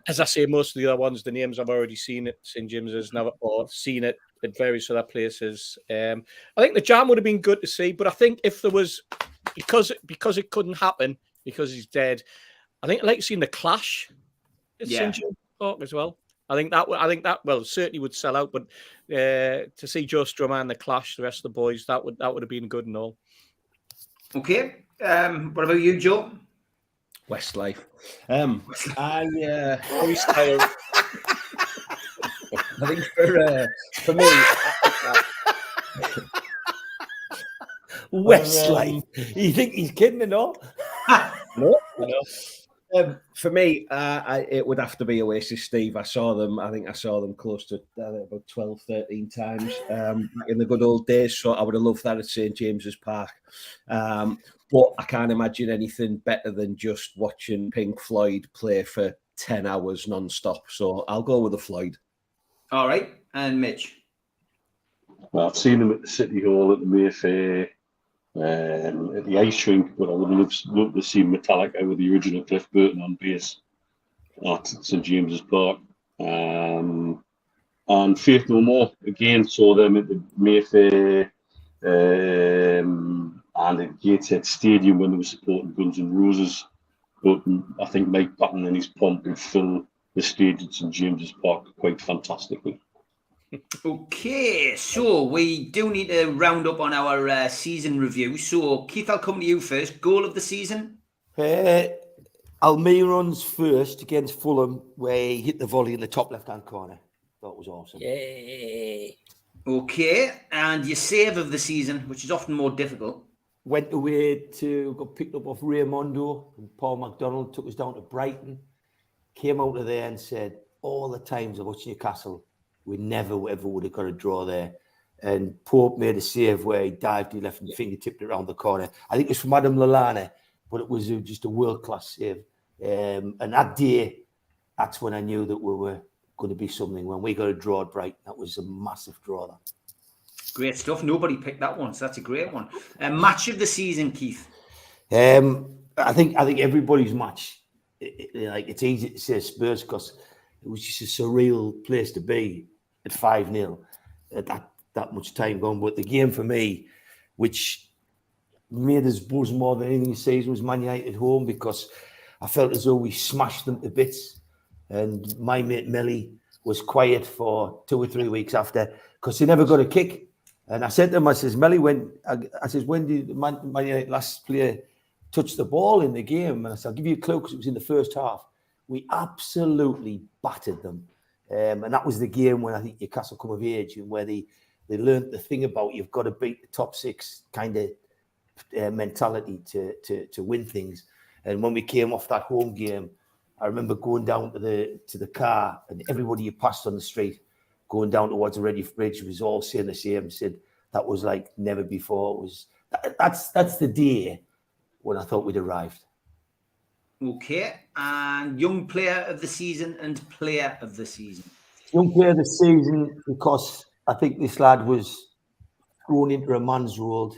As I say, most of the other ones, the names I've already seen at St James's now, or seen it at various other places. I think the Jam would have been good to see, but I think if there was, because it couldn't happen, because he's dead, I think I'd like to see the Clash at St James's Park as well. I think that certainly would sell out, but to see Joe Strummer and the Clash, the rest of the boys, that would have been good and all. Okay, what about you, Joe? Westlife. Freestyle. I think for me, Westlife. You think he's kidding or not? No. For me, it would have to be Oasis, Steve. I think I saw them close to about 12, 13 times in the good old days. So I would have loved that at St James's Park. But I can't imagine anything better than just watching Pink Floyd play for 10 hours non-stop. So I'll go with the Floyd. All right. And Mitch? Well, I've seen them at the City Hall, at the Mayfair, at the ice rink, but I would have loved to see Metallica with the original Cliff Burton on bass at St James's Park. And Faith No More, again, saw them at the Mayfair and at Gateshead Stadium when they were supporting Guns N' Roses. But I think Mike Patton and his pomp would fill the stage at St James's Park quite fantastically. Okay, so we do need to round up on our season review. So, Keith, I'll come to you first. Goal of the season? Almiron's first against Fulham, where he hit the volley in the top left-hand corner. That was awesome. Yay. Okay, and your save of the season, which is often more difficult? Got picked up off Raymondo, and Paul McDonald took us down to Brighton. Came out of there and said, all the times I watched Newcastle, we never ever would have got a draw there. And Pope made a save where he dived, he left and fingertipped it around the corner. I think it was from Adam Lallana, but it was just a world-class save. And that day, that's when I knew that we were going to be something. When we got a draw at Brighton, that was a massive draw. That. Great stuff. Nobody picked that one, so that's a great one. Match of the season, Keith? I think everybody's match. It's easy to say Spurs because it was just a surreal place to be at 5-0 at that much time gone. But the game for me, which made us buzz more than anything this season, was Man United at home, because I felt as though we smashed them to bits. And my mate Melly was quiet for 2 or 3 weeks after because he never got a kick. And I said to him, I says, Melly, when did Man United last player touch the ball in the game? And I said, I'll give you a clue because it was in the first half. We absolutely battered them. And that was the game when I think Newcastle come of age and where they learned the thing about you've got to beat the top six kind of mentality to win things. And when we came off that home game, I remember going down to the car and everybody you passed on the street going down towards the Ready Bridge was all saying the same, said that was like never before. That's the day when I thought we'd arrived. Okay, and young player of the season and player of the season. Young player of the season because I think this lad was thrown into a man's role.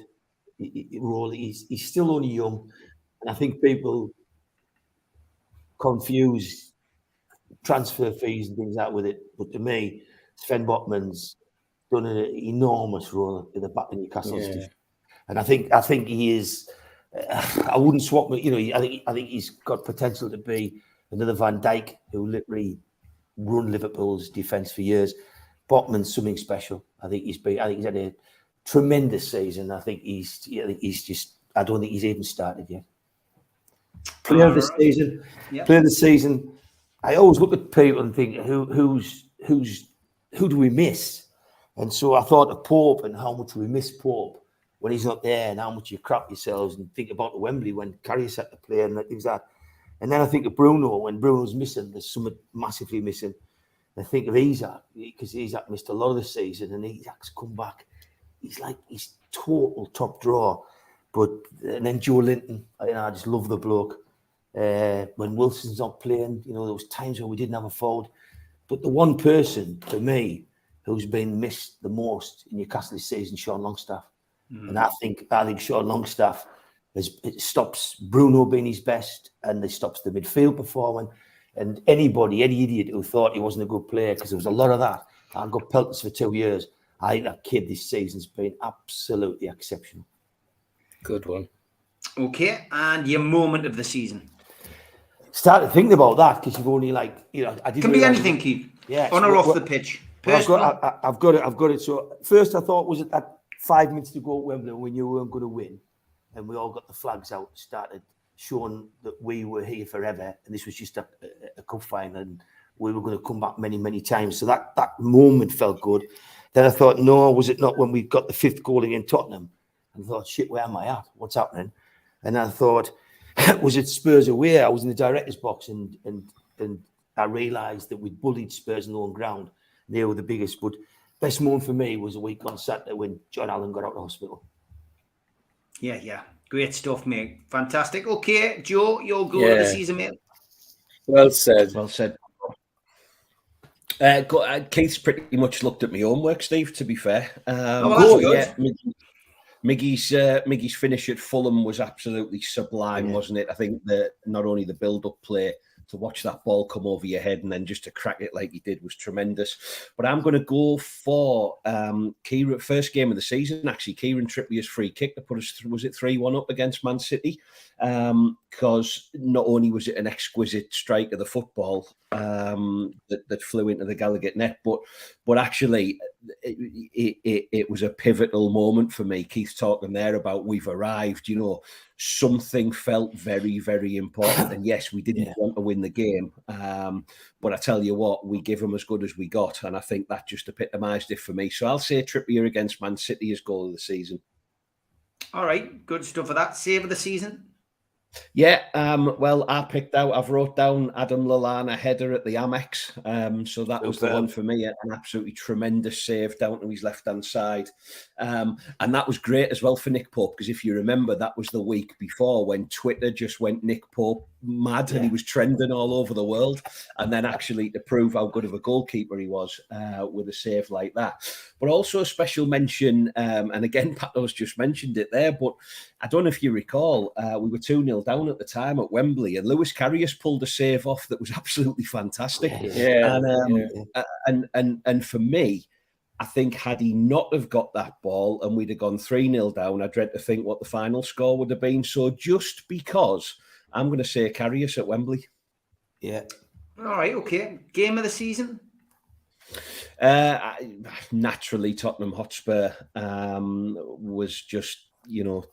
He's still only young, and I think people confuse transfer fees and things like that with it. But to me, Sven Botman's done an enormous role in the back of Newcastle's team, and I think he is. I wouldn't swap him. You know, I think he's got potential to be another Van Dijk who literally run Liverpool's defence for years. Botman's something special. I think he's had a tremendous season. I don't think he's even started yet. Player of the season. Yep. Player of the season. I always look at people and think, who do we miss? And so I thought of Pope and how much we miss Pope when he's not there, and how much you crap yourselves and think about the Wembley when Karius had to play and things like that. And then I think of Bruno when Bruno's missing. There's something massively missing. I think of Isaac because Isaac missed a lot of the season, and Isaac's come back. He's total top draw. And then Joe Linton, I just love the bloke. When Wilson's not playing, there was times when we didn't have a forward. But the one person for me who's been missed the most in Newcastle this season, Sean Longstaff. And I think Sean Longstaff it stops Bruno being his best, and it stops the midfield performing. And any idiot who thought he wasn't a good player, because there was a lot of that. I got pelters for 2 years. I think that kid this season's been absolutely exceptional. Good one. Okay, and your moment of the season. Started thinking about that because you've only I didn't. Can be anything, Keith. Yeah, on or off the pitch. Well, I've got it. So first I thought was it that 5 minutes to go at Wembley when we knew we weren't going to win, and we all got the flags out, started showing that we were here forever, and this was just a cup final, and we were going to come back many, many times. So that moment felt good. Then I thought, no, was it not when we got the 5th goal against Tottenham? And I thought, shit, where am I at? What's happening? And I thought, was it Spurs away? I was in the director's box, and I realised that we'd bullied Spurs on their own ground. They were the biggest. But best moment for me was a week on Saturday when John Allen got out of hospital. Yeah. Great stuff, mate. Fantastic. Okay, Joe, your goal of the season, mate. Well said. Keith's pretty much looked at my homework, Steve, to be fair. Miggy's finish at Fulham was absolutely sublime, wasn't it? I think that not only the build-up play, to watch that ball come over your head and then just to crack it like he did was tremendous. But I'm going to go for Kieran, first game of the season, actually, Kieran Trippier's free kick to put us, was it 3-1 up against Man City? Because not only was it an exquisite strike of the football that flew into the Gallagher net, but actually it was a pivotal moment for me. Keith talking there about we've arrived, something felt very, very important. And yes, we didn't want to win the game. But I tell you what, we give them as good as we got. And I think that just epitomised it for me. So I'll say Trippier against Man City as goal of the season. All right, good stuff for that. Save of the season? Yeah, well, I've wrote down Adam Lallana header at the Amex. So that was the one for me, an absolutely tremendous save down to his left-hand side. And that was great as well for Nick Pope, because if you remember, that was the week before when Twitter just went Nick Pope mad and he was trending all over the world. And then actually to prove how good of a goalkeeper he was with a save like that. But also a special mention, and again, Pato's just mentioned it there, but I don't know if you recall, we were 2-0 down at the time at Wembley, and Lewis Karius pulled a save off that was absolutely fantastic. And for me, I think had he not have got that ball and we'd have gone 3-0 down, I dread to think what the final score would have been. So just because, I'm going to say Karius at Wembley. Yeah. All right, okay. Game of the season? Naturally, Tottenham Hotspur was just,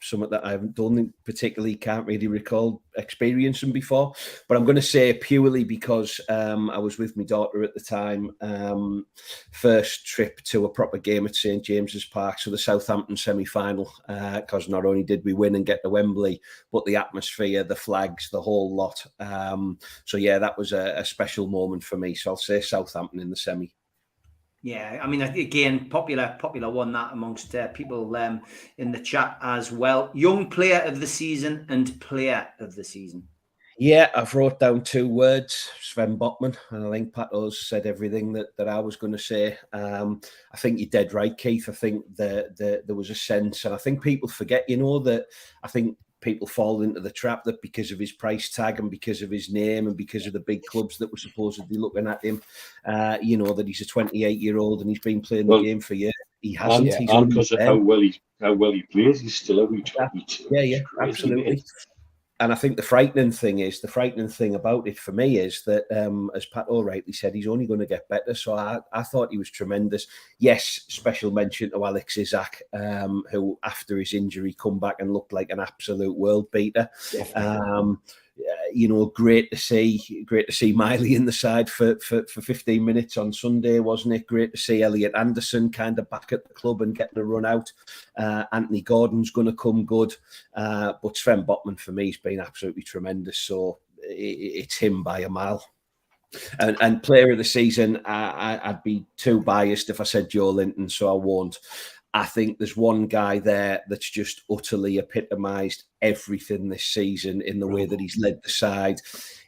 something that I don't think particularly can't really recall experiencing before. But I'm going to say purely because I was with my daughter at the time, first trip to a proper game at St James's Park, so the Southampton semi-final, because not only did we win and get to Wembley, but the atmosphere, the flags, the whole lot. So yeah, that was a special moment for me. So I'll say Southampton in the semi. Yeah, I mean, again, popular one that amongst people in the chat as well. Young player of the season and player of the season. Yeah, I've wrote down 2 words, Sven Botman, and I think Pato's said everything that I was going to say. I think you're dead right, Keith. I think there was a sense, and I think people forget, that I think people fall into the trap that because of his price tag and because of his name and because of the big clubs that were supposedly looking at him, that he's a 28-year-old and he's been playing the game for years. He hasn't. And because of how well he plays, he's still only 22. Yeah, absolutely. And I think the frightening thing about it for me is that, as Pat rightly said, he's only going to get better. So I thought he was tremendous. Yes, special mention to Alex Isak, who after his injury come back and looked like an absolute world beater. great to see Miley in the side for 15 minutes on Sunday, wasn't it? Great to see Elliot Anderson kind of back at the club and getting a run out. Anthony Gordon's going to come good, but Sven Botman for me has been absolutely tremendous. So it's him by a mile. And player of the season, I'd be too biased if I said Joe Linton, so I won't. I think there's one guy there that's just utterly epitomised everything this season in the way that he's led the side,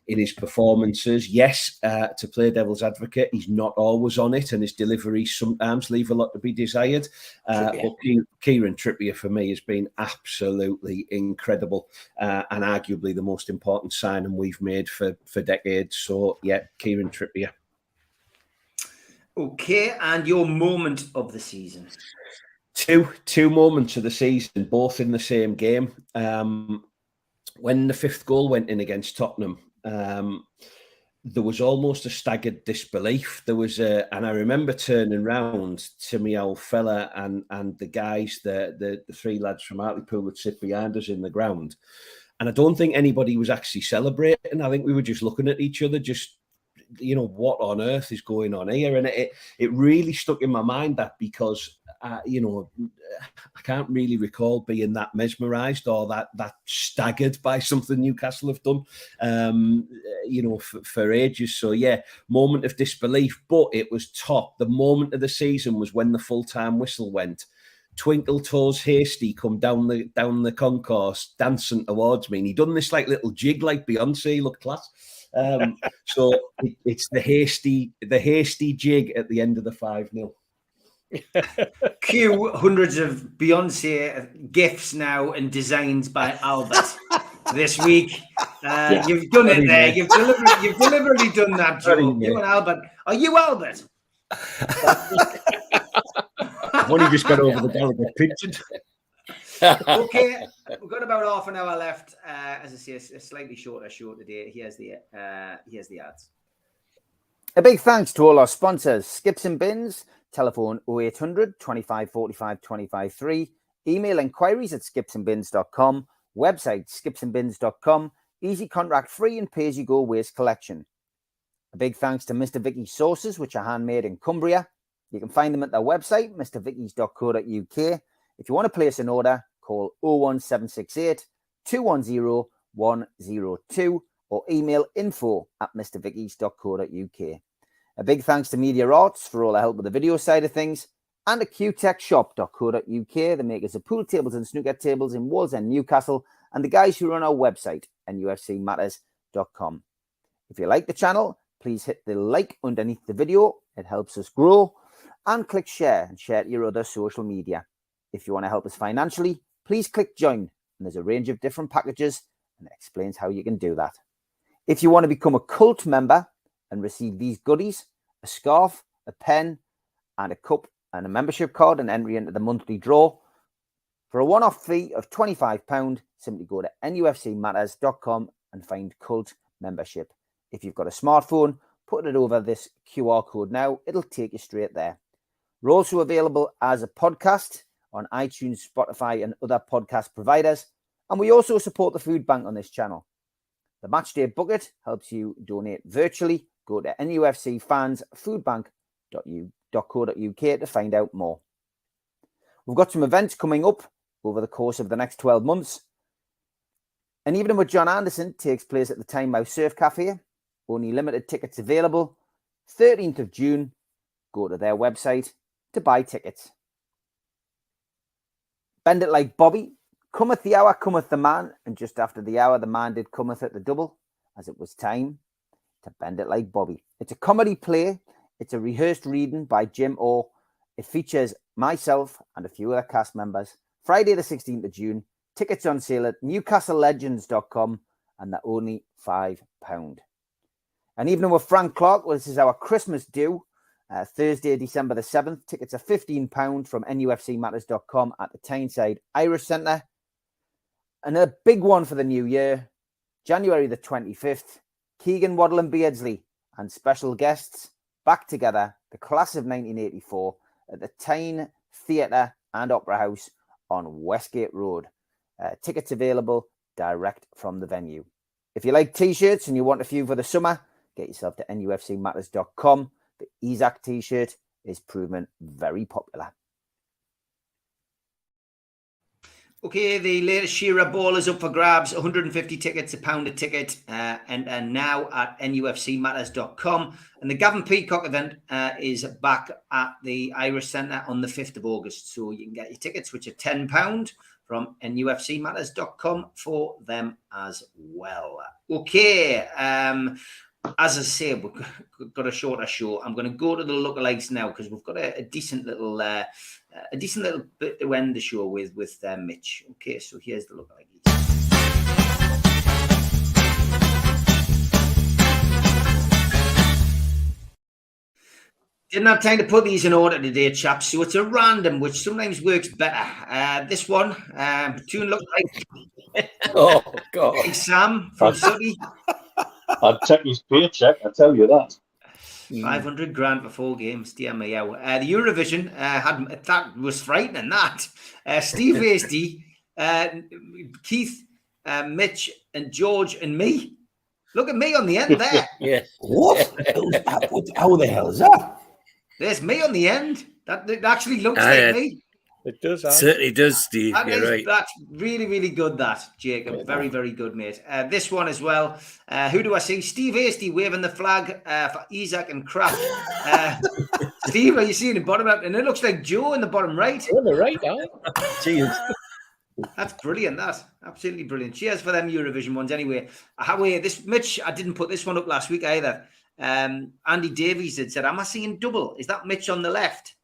in his performances. Yes, to play devil's advocate, he's not always on it, and his deliveries sometimes leave a lot to be desired. But Kieran Trippier, for me, has been absolutely incredible, and arguably the most important signing we've made for decades. So, yeah, Kieran Trippier. Okay, and your moment of the season? Two moments of the season, both in the same game. When the fifth goal went in against Tottenham, there was almost a staggered disbelief. And I remember turning round to my old fella and the guys, the three lads from Hartlepool that sit behind us in the ground. And I don't think anybody was actually celebrating. I think we were just looking at each other, just, what on earth is going on here? And it really stuck in my mind, that because, I can't really recall being that mesmerised or that staggered by something Newcastle have done, for ages. So, yeah, moment of disbelief, but it was top. The moment of the season was when the full-time whistle went. Twinkle Toes Hasty come down the concourse dancing towards me, and he done this little jig like Beyonce, looked class. So it's the hasty jig at the end of the 5-0. Cue hundreds of Beyonce gifts now and designs by Albert this week. You've done it there. You've deliberately done that, Joe. You and Albert. Are you Albert? I've only just got over the Gallagher pigeon. Okay, we've got about half an hour left. As I say, a slightly shorter show today. Here's the ads. A big thanks to all our sponsors: Skips and Bins, telephone 0800 25 45 25 3, email inquiries at skipsandbins.com, website skipsandbins.com, easy contract free and pay as you go waste collection. A big thanks to Mr. Vicky's sauces, which are handmade in Cumbria. You can find them at their website, mrvickies.co.uk. If you want to place an order, call 01768 210 102 or email info@mrvickies.co.uk. A big thanks to Media Arts for all the help with the video side of things, and to qtechshop.co.uk, the makers of pool tables and snooker tables in Wallsend, Newcastle, and the guys who run our website, NUFCmatters.com. If you like the channel, please hit the like underneath the video. It helps us grow. And click share and share to your other social media. If you want to help us financially, please click join. And there's a range of different packages, and it explains how you can do that. If you want to become a cult member and receive these goodies, a scarf, a pen, and a cup, and a membership card, and entry into the monthly draw, for a one-off fee of £25, simply go to nufcmatters.com and find cult membership. If you've got a smartphone, put it over this QR code now. It'll take you straight there. We're also available as a podcast on iTunes, Spotify, and other podcast providers. And we also support the food bank on this channel. The Matchday Bucket helps you donate virtually. Go to nufcfansfoodbank.co.uk to find out more. We've got some events coming up over the course of the next 12 months. An evening with John Anderson takes place at the Time House Surf Cafe. Only limited tickets available. 13th of June. Go to their website to buy tickets. Bend it like Bobby. Cometh the hour, cometh the man. And just after the hour, the man did cometh at the double, as it was time to bend it like Bobby. It's a comedy play. It's a rehearsed reading by Jim Orr. It features myself and a few other cast members. Friday the 16th of June. Tickets on sale at newcastlelegends.com, and they're only £5. An evening with Frank Clark. Well, this is our Christmas due. Thursday, December the 7th. Tickets are £15 from nufcmatters.com at the Tyneside Irish Centre. And a big one for the new year, January the 25th. Keegan, Waddle and Beardsley and special guests back together, the class of 1984, at the Tyne Theatre and Opera House on Westgate Road. Tickets available direct from the venue. If you like t-shirts and you want a few for the summer, get yourself to nufcmatters.com. The Isaac t-shirt is proven very popular. Okay, the latest Shearer Ball is up for grabs. 150 tickets, £1 a ticket, and now at nufcmatters.com. And the Gavin Peacock event is back at the Irish Centre on the 5th of August. So you can get your tickets, which are £10, from nufcmatters.com for them as well. Okay, as I say, we've got a shorter show. I'm going to go to the lookalikes now because we've got a decent little bit to end the show with Mitch. Okay, so here's the lookalikes. Didn't have time to put these in order today, chaps. So it's a random, which sometimes works better. This one, two lookalikes. Oh God, Sam from Sutty. I'd check his paycheck, I tell you that. 500 grand for 4 games, dear me. The Eurovision that was frightening. That Steve Hasty, Keith, Mitch, and George, and me. Look at me on the end there. yeah. What? How the hell is that? There's me on the end. That actually looks like me. It does. Certainly does, Steve. You're right. That's really, really good, that, Jacob. Very, very good, mate. This one as well. Who do I see? Steve Hasty waving the flag for Isaac and Kraft. Steve, are you seeing the bottom up? And it looks like Joe in the bottom right. On the right, Cheers. That's brilliant, that. Absolutely brilliant. Cheers for them Eurovision ones anyway. This Mitch, I didn't put this one up last week either. Andy Davies had said, am I seeing double? Is that Mitch on the left?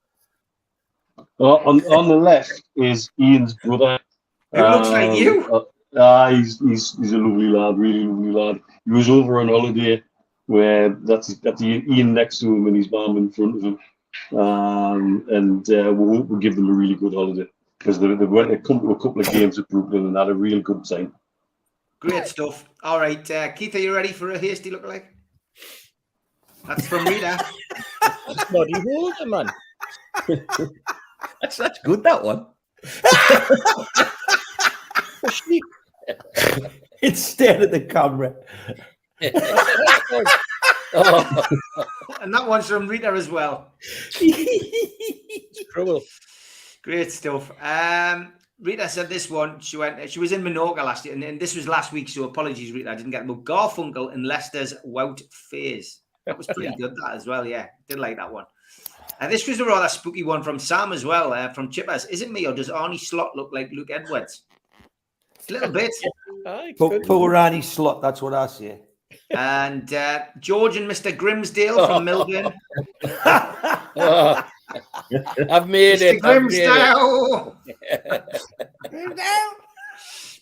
On the left is Ian's brother. Who looks like you? He's a lovely lad, really lovely lad. He was over on holiday where that's Ian next to him and his mum in front of him. We'll give them a really good holiday because they went to a couple of games at Brooklyn and had a real good time. Great stuff. All right, Keith, are you ready for a hasty lookalike? That's from Rita. That's bloody older, man. That's good, that one. It's staring at the camera. Oh. And that one's from Rita as well. It's cruel. Great stuff. Rita said this one. She was in Menorca last year, and this was last week, so apologies, Rita, I didn't get it. But Garfunkel and Leicester's Wout Phase. That was pretty good, that as well, yeah. Did like that one. This was a rather spooky one from Sam as well, from Chippers. Is it me, or does Arnie Slot look like Luke Edwards? A little bit. Poor Arnie Slot, that's what I say. And George and Mr. Grimsdale from Milburn. Oh, I've made Mr. it. Grimsdale.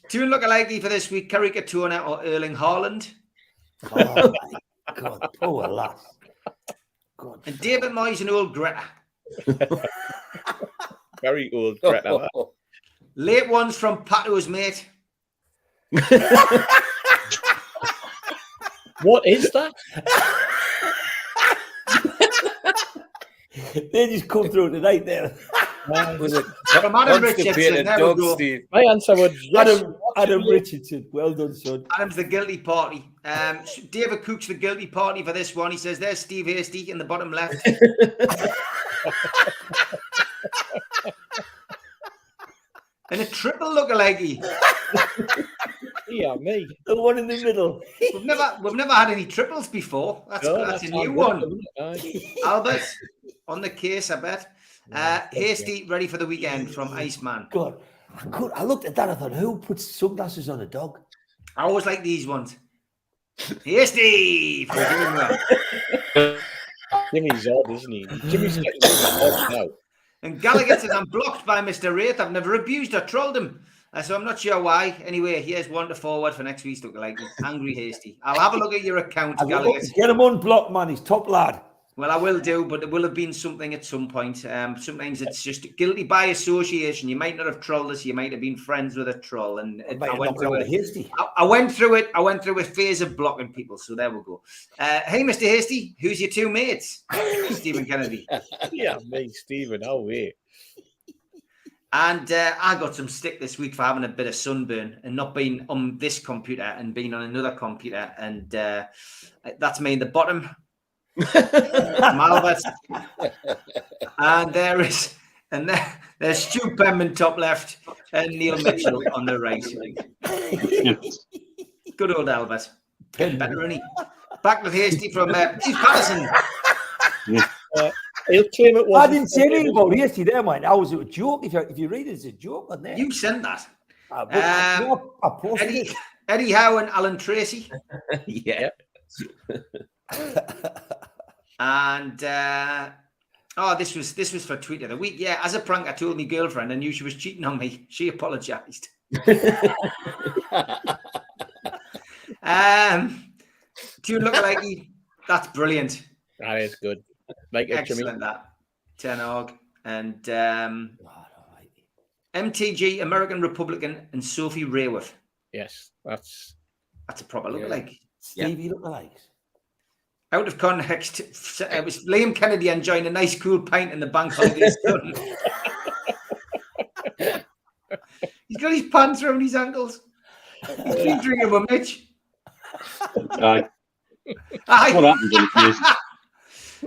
Two lookalike for this week: Kerry Katona or Erling Haaland. Oh my God, poor lass. God. And David Moyes and old Greta. Very old Greta. Late ones from Pato's mate. What is that? They just come through tonight there. Was it From Adam Richardson. There we go. Steve? My answer was yes. Adam Richardson. Well done, son. Adam's the guilty party. David Cook's the guilty party for this one. He says, there's Steve Hasty in the bottom left. And a triple lookalike. Yeah, me. The one in the middle. We've never had any triples before. That's a new one. Albert on the case, I bet. Hasty ready for the weekend from Iceman. God, I looked at that. I thought, who puts sunglasses on a dog? I always like these ones. Hasty for doing well. Jimmy's odd, isn't he? Jimmy's getting odd now. And Gallagher says, I'm blocked by Mr. Wraith. I've never abused or trolled him. So I'm not sure why. Anyway, here's one to forward for next week's lookalike. Angry Hasty. I'll have a look at your account, Gallagher. Get him unblocked, man. He's top lad. Well, I will do, but there will have been something at some point. Sometimes it's just guilty by association. You might not have trolled us. You might have been friends with a troll. And I went through it. I went through a phase of blocking people. So there we go. Hey, Mr. Hasty, who's your two mates? Stephen Kennedy. Yeah, me, Stephen. Oh, wait. And I got some stick this week for having a bit of sunburn and not being on this computer and being on another computer. And that's me in the bottom. Albert. And there's Stu Penman top left and Neil Mitchell on the right. Good old Albert. Getting better, isn't he? Back with Hasty from Steve Patterson. He'll claim it I didn't say anything about Hasty there, man. I was a joke. If you read it, it's a joke on there. You sent that. I posted it. Eddie Howe and Alan Tracy. Yeah. And this was for tweet of the week. Yeah, as a prank, I told my girlfriend I knew she was cheating on me. She apologized. Do you look like he? That's brilliant. That is good. Like Excellent that. Ten Og and MTG, American Republican, and Sophie Rayworth. Yes, that's a proper lookalike. Stevie lookalikes. Out of context, it was Liam Kennedy enjoying a nice cool pint in the bank holiday sun. He's got his pants around his ankles. He's been drinking with Mitch. Aye. What happened in the case?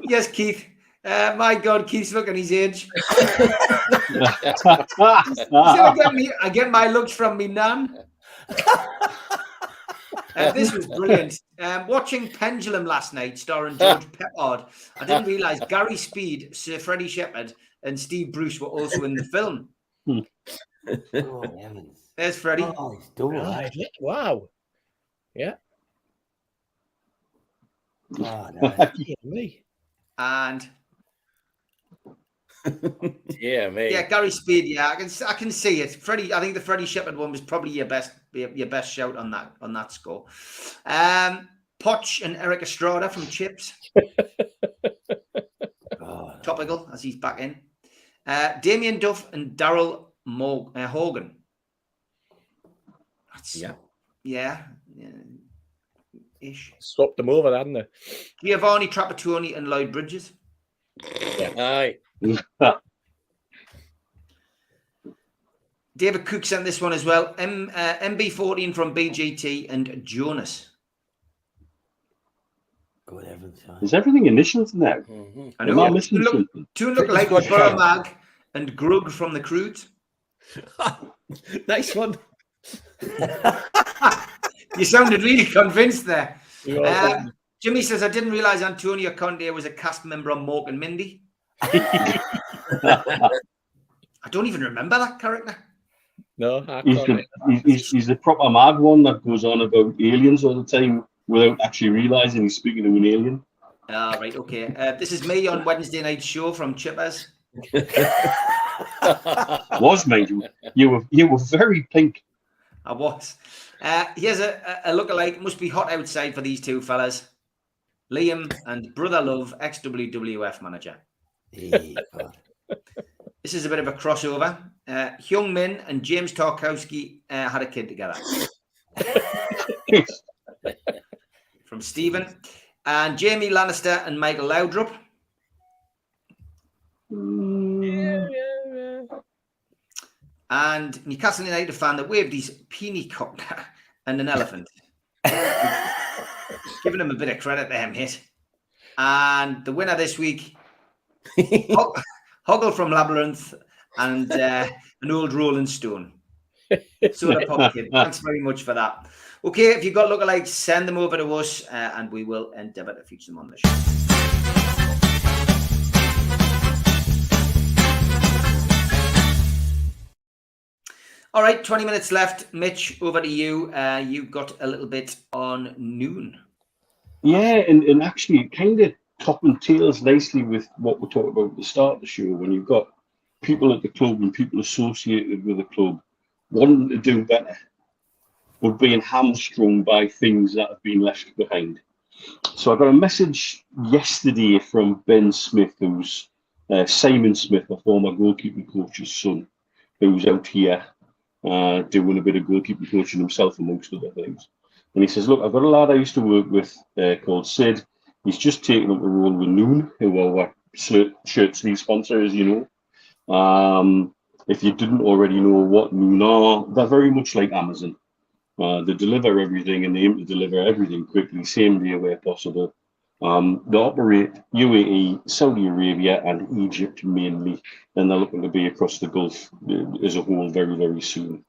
Yes, Keith. My God, Keith's looking his age. I get my looks from me nan. This was brilliant. Watching Pendulum last night, starring George Peppard, I didn't realise Gary Speed, Sir Freddie Shepherd, and Steve Bruce were also in the film. Oh, heavens. There's Freddie. Oh, he's double. Wow. Yeah. Oh, no. And yeah, Gary Speed. Yeah, I can see it. Freddie. I think the Freddie Shepherd one was probably your best shout on that score. Poch and Eric Estrada from Chips. Topical as he's back in. Damien Duff and Daryl Hogan. Yeah. Ish. Swapped them over, hadn't they? Giovanni Trapattoni and Lloyd Bridges. Yeah. Aye. David Cook sent this one as well. MB14 from BGT and Jonas. Good heavens. Is everything initials now? Mm-hmm. I know. Two look like good Burrow Mag and Grug from the Crudes. Nice one. You sounded really convinced there. Jimmy says, I didn't realise Antonio Conte was a cast member on Mork and Mindy. I don't even remember that character. No, he's the proper mad one that goes on about aliens all the time without actually realising he's speaking to an alien. Right, okay. This is me on Wednesday night show from Chippers. Was, mate. You were very pink. I was. Here's a lookalike. Must be hot outside for these two fellas. Liam and Brother Love, ex-WWF manager. Hey, God. This is a bit of a crossover. Hyung Min and James Tarkowski had a kid together. From Stephen. And Jamie Lannister and Michael Laudrup. And Newcastle United fan that waved his peacock and an elephant. Giving him a bit of credit there, mate. And the winner this week, Hoggle from Labyrinth and an old Rolling Stone. Soda Pop Kid. Thanks very much for that. Okay, if you've got lookalikes, send them over to us and we will endeavour to feature them on the show. All right, 20 minutes left. Mitch, over to you. You've got a little bit on noon. Yeah, and actually it kind of top and tails nicely with what we're talking about at the start of the show, when you've got people at the club and people associated with the club wanting to do better, but being hamstrung by things that have been left behind. So I got a message yesterday from Ben Smith, who's Simon Smith, a former goalkeeping coach's son, who's out here doing a bit of goalkeeping coaching himself, amongst other things. And he says, look, I've got a lad I used to work with called Sid. He's just taken up a role with Noon, who are our shirt sleeve sponsor, as you know. if you didn't already know what Noon are, they're very much like Amazon. They deliver everything and they aim to deliver everything quickly, same day where possible. They operate UAE, Saudi Arabia, and Egypt mainly, and they're looking to be across the Gulf as a whole very, very soon.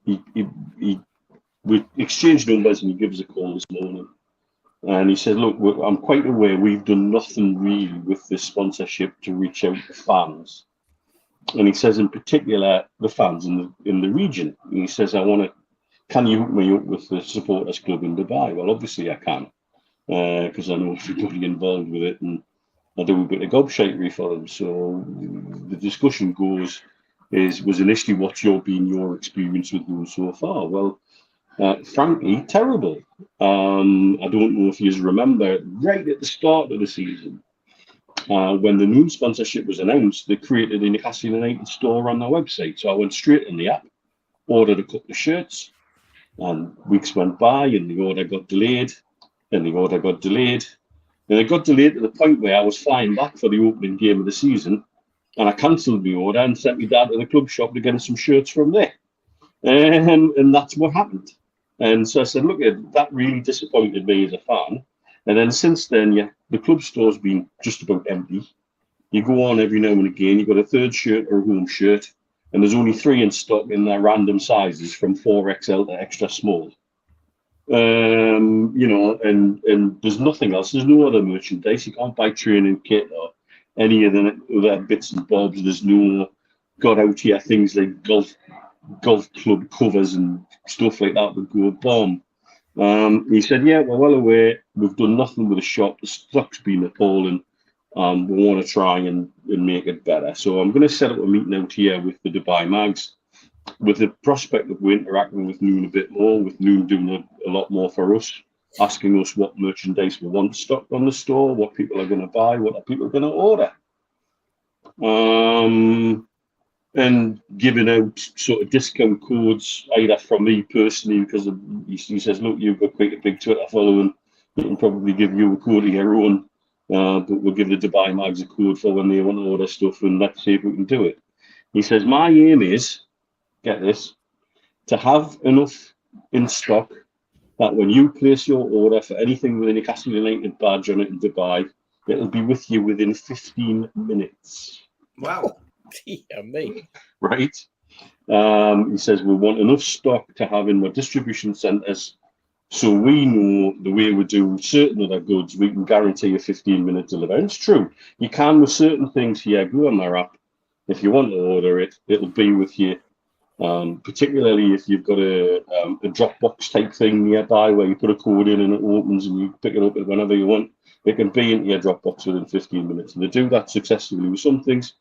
We exchanged numbers and he gives a call this morning. And he said, look, I'm quite aware we've done nothing really with this sponsorship to reach out to fans. And he says, in particular, the fans in the region. And he says, can you hook me up with the supporters club in Dubai? Well, obviously I can, because I know everybody involved with it, and I do a bit of gobshitery for them. So the discussion was initially what's been your experience with them so far? Well, frankly, terrible. I don't know if you remember, right at the start of the season, when the new sponsorship was announced, they created a Newcastle United store on their website. So I went straight in the app, ordered a couple of shirts, and weeks went by and the order got delayed, and the order got delayed. And it got delayed to the point where I was flying back for the opening game of the season, and I cancelled the order and sent me dad to the club shop to get some shirts from there. And that's what happened. And so I said, look, that really disappointed me as a fan. And then since then, the club store's been just about empty. You go on every now and again, you've got a third shirt or a home shirt, and there's only 3 in stock in their random sizes from 4XL to extra small. And there's nothing else. There's no other merchandise. You can't buy training kit or any of the other bits and bobs. There's no got out here things like golf club covers and stuff like that would go bomb. He said, yeah, we're well aware. We've done nothing with the shop. The stock's been appalling. We want to try and make it better. So I'm going to set up a meeting out here with the Dubai Mags, with the prospect of we're interacting with Noon a bit more, with Noon doing a lot more for us, asking us what merchandise we want stocked on the store, what people are going to buy, what people are going to order. And giving out sort of discount codes, either from me personally, because he says, look, you've got quite a big Twitter following, we can probably give you a code of your own, but we'll give the Dubai Mags a code for when they want to order stuff, and let's see if we can do it. He says, my aim is, get this, to have enough in stock that when you place your order for anything with a Newcastle United badge on it in Dubai, it'll be with you within 15 minutes. Wow. Yeah, me. Right. He says we want enough stock to have in our distribution centres, so we know the way we do certain other goods, we can guarantee a 15-minute delivery. And it's true. You can with certain things here. Go on their app. If you want to order it, it'll be with you. Particularly if you've got a Dropbox type thing nearby where you put a code in and it opens and you pick it up whenever you want. It can be into your Dropbox within 15 minutes. And they do that successfully with some things.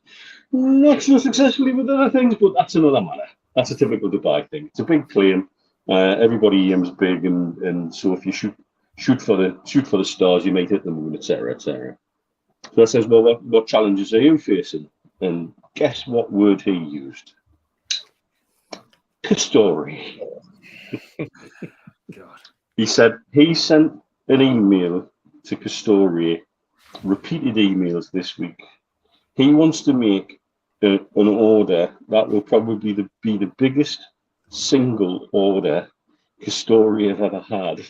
Not so successfully with other things, but that's another matter. That's a typical Dubai thing. It's a big claim. Everybody aims big, and so if you shoot for the stars, you might hit the moon, etc., etc. So I says, well, what challenges are you facing? And guess what word he used? Story. God. He said he sent an email to Castore, repeated emails this week. He wants to make an order that will probably be the biggest single order Castore have ever had,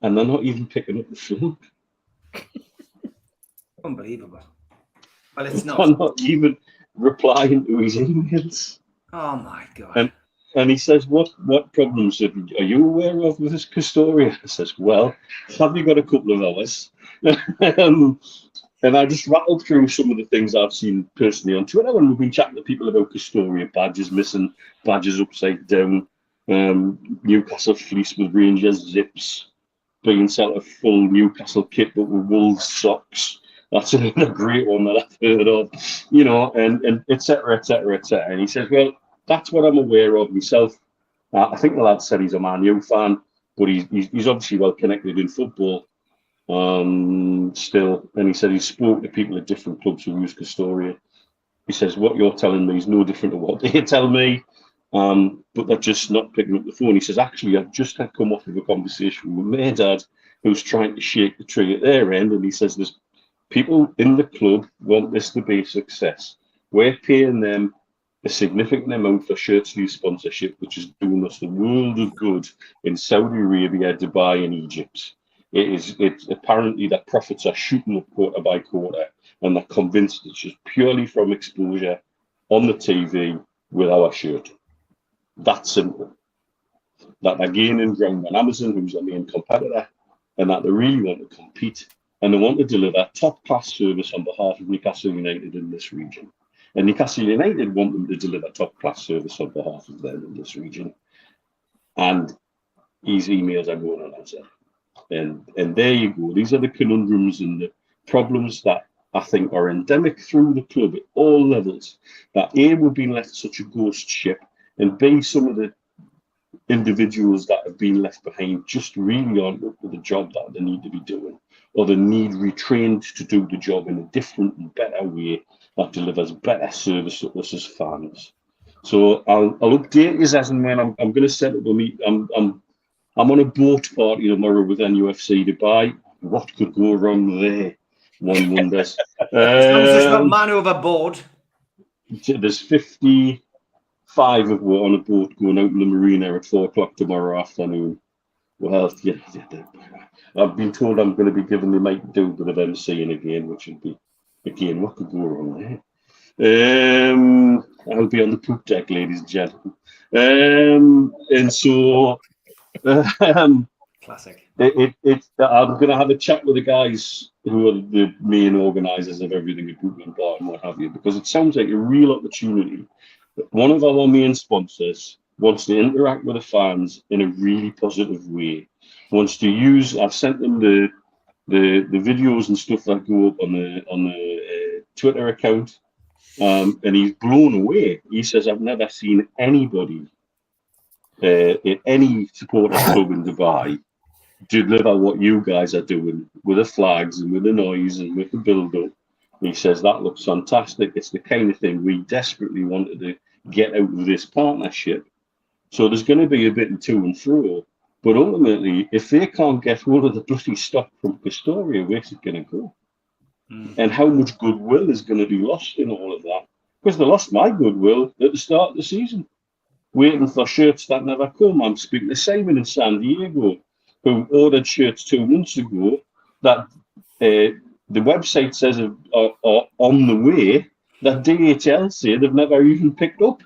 and they're not even picking up the phone. Unbelievable. Well, it's They're not. not even replying to his emails. Oh my God. And he says, what problems are you aware of with this Castore? I says, well, have you got a couple of hours? And I just rattled through some of the things I've seen personally on Twitter when we've been chatting to people about Castore, badges missing, badges upside down, Newcastle fleece with Rangers zips, being sent a full Newcastle kit but with Wolves socks. That's another great one that I've heard of, and et cetera, et cetera, et cetera. And he says, well, that's what I'm aware of myself. I think the lad said he's a Man U fan, but he's obviously well connected in football still. And he said he spoke to people at different clubs who use Castore. He says, what you're telling me is no different to what they tell me, but they're just not picking up the phone. He says, actually, I've just had come off of a conversation with my dad who's trying to shake the tree at their end. And he says, there's people in the club want this to be a success. We're paying them a significant amount for shirt sleeve sponsorship, which is doing us the world of good in Saudi Arabia, Dubai, and Egypt. It's apparently that profits are shooting up quarter by quarter, and they're convinced it's just purely from exposure on the TV with our shirt. That simple. That they're gaining ground on Amazon, who's our main competitor, and that they really want to compete, and they want to deliver top-class service on behalf of Newcastle United in this region. And Newcastle United want them to deliver top-class service on behalf of them in this region. And his emails are going unanswered. And there you go. These are the conundrums and the problems that I think are endemic through the club at all levels. That A, we've been left such a ghost ship, and B, some of the individuals that have been left behind just really aren't up to the job that they need to be doing, or they need retrained to do the job in a different and better way that delivers better service to us as fans. So I'll update you as and when I'm going to set up a meet. I'm on a boat party tomorrow with NUFC Dubai. What could go wrong there? One wonders. There's not man overboard. There's 55 of us on a boat going out in the marina at 4 o'clock tomorrow afternoon. Well, yeah, I've been told I'm going to be given the mic to do a bit of MCing again, which would be, again, what could go wrong there? I'll be on the poop deck, ladies and gentlemen. And so, classic. I'm going to have a chat with the guys who are the main organisers of everything at Brooklyn Bar and what have you, because it sounds like a real opportunity. One of our main sponsors wants to interact with the fans in a really positive way. Wants to use. I've sent them the videos and stuff that go up on the Twitter account, and he's blown away. He says, "I've never seen anybody in any supporter club in Dubai deliver what you guys are doing with the flags and with the noise and with the build-up." He says that looks fantastic. It's the kind of thing we desperately wanted to get out of this partnership. So there's going to be a bit of to and fro. But ultimately, if they can't get hold of the bloody stock from Pistoria, where's it going to go? And how much goodwill is going to be lost in all of that? Because they lost my goodwill at the start of the season, waiting for shirts that never come. I'm speaking to Simon in San Diego, who ordered shirts 2 months ago that the website says are on the way, that DHL say they've never even picked up.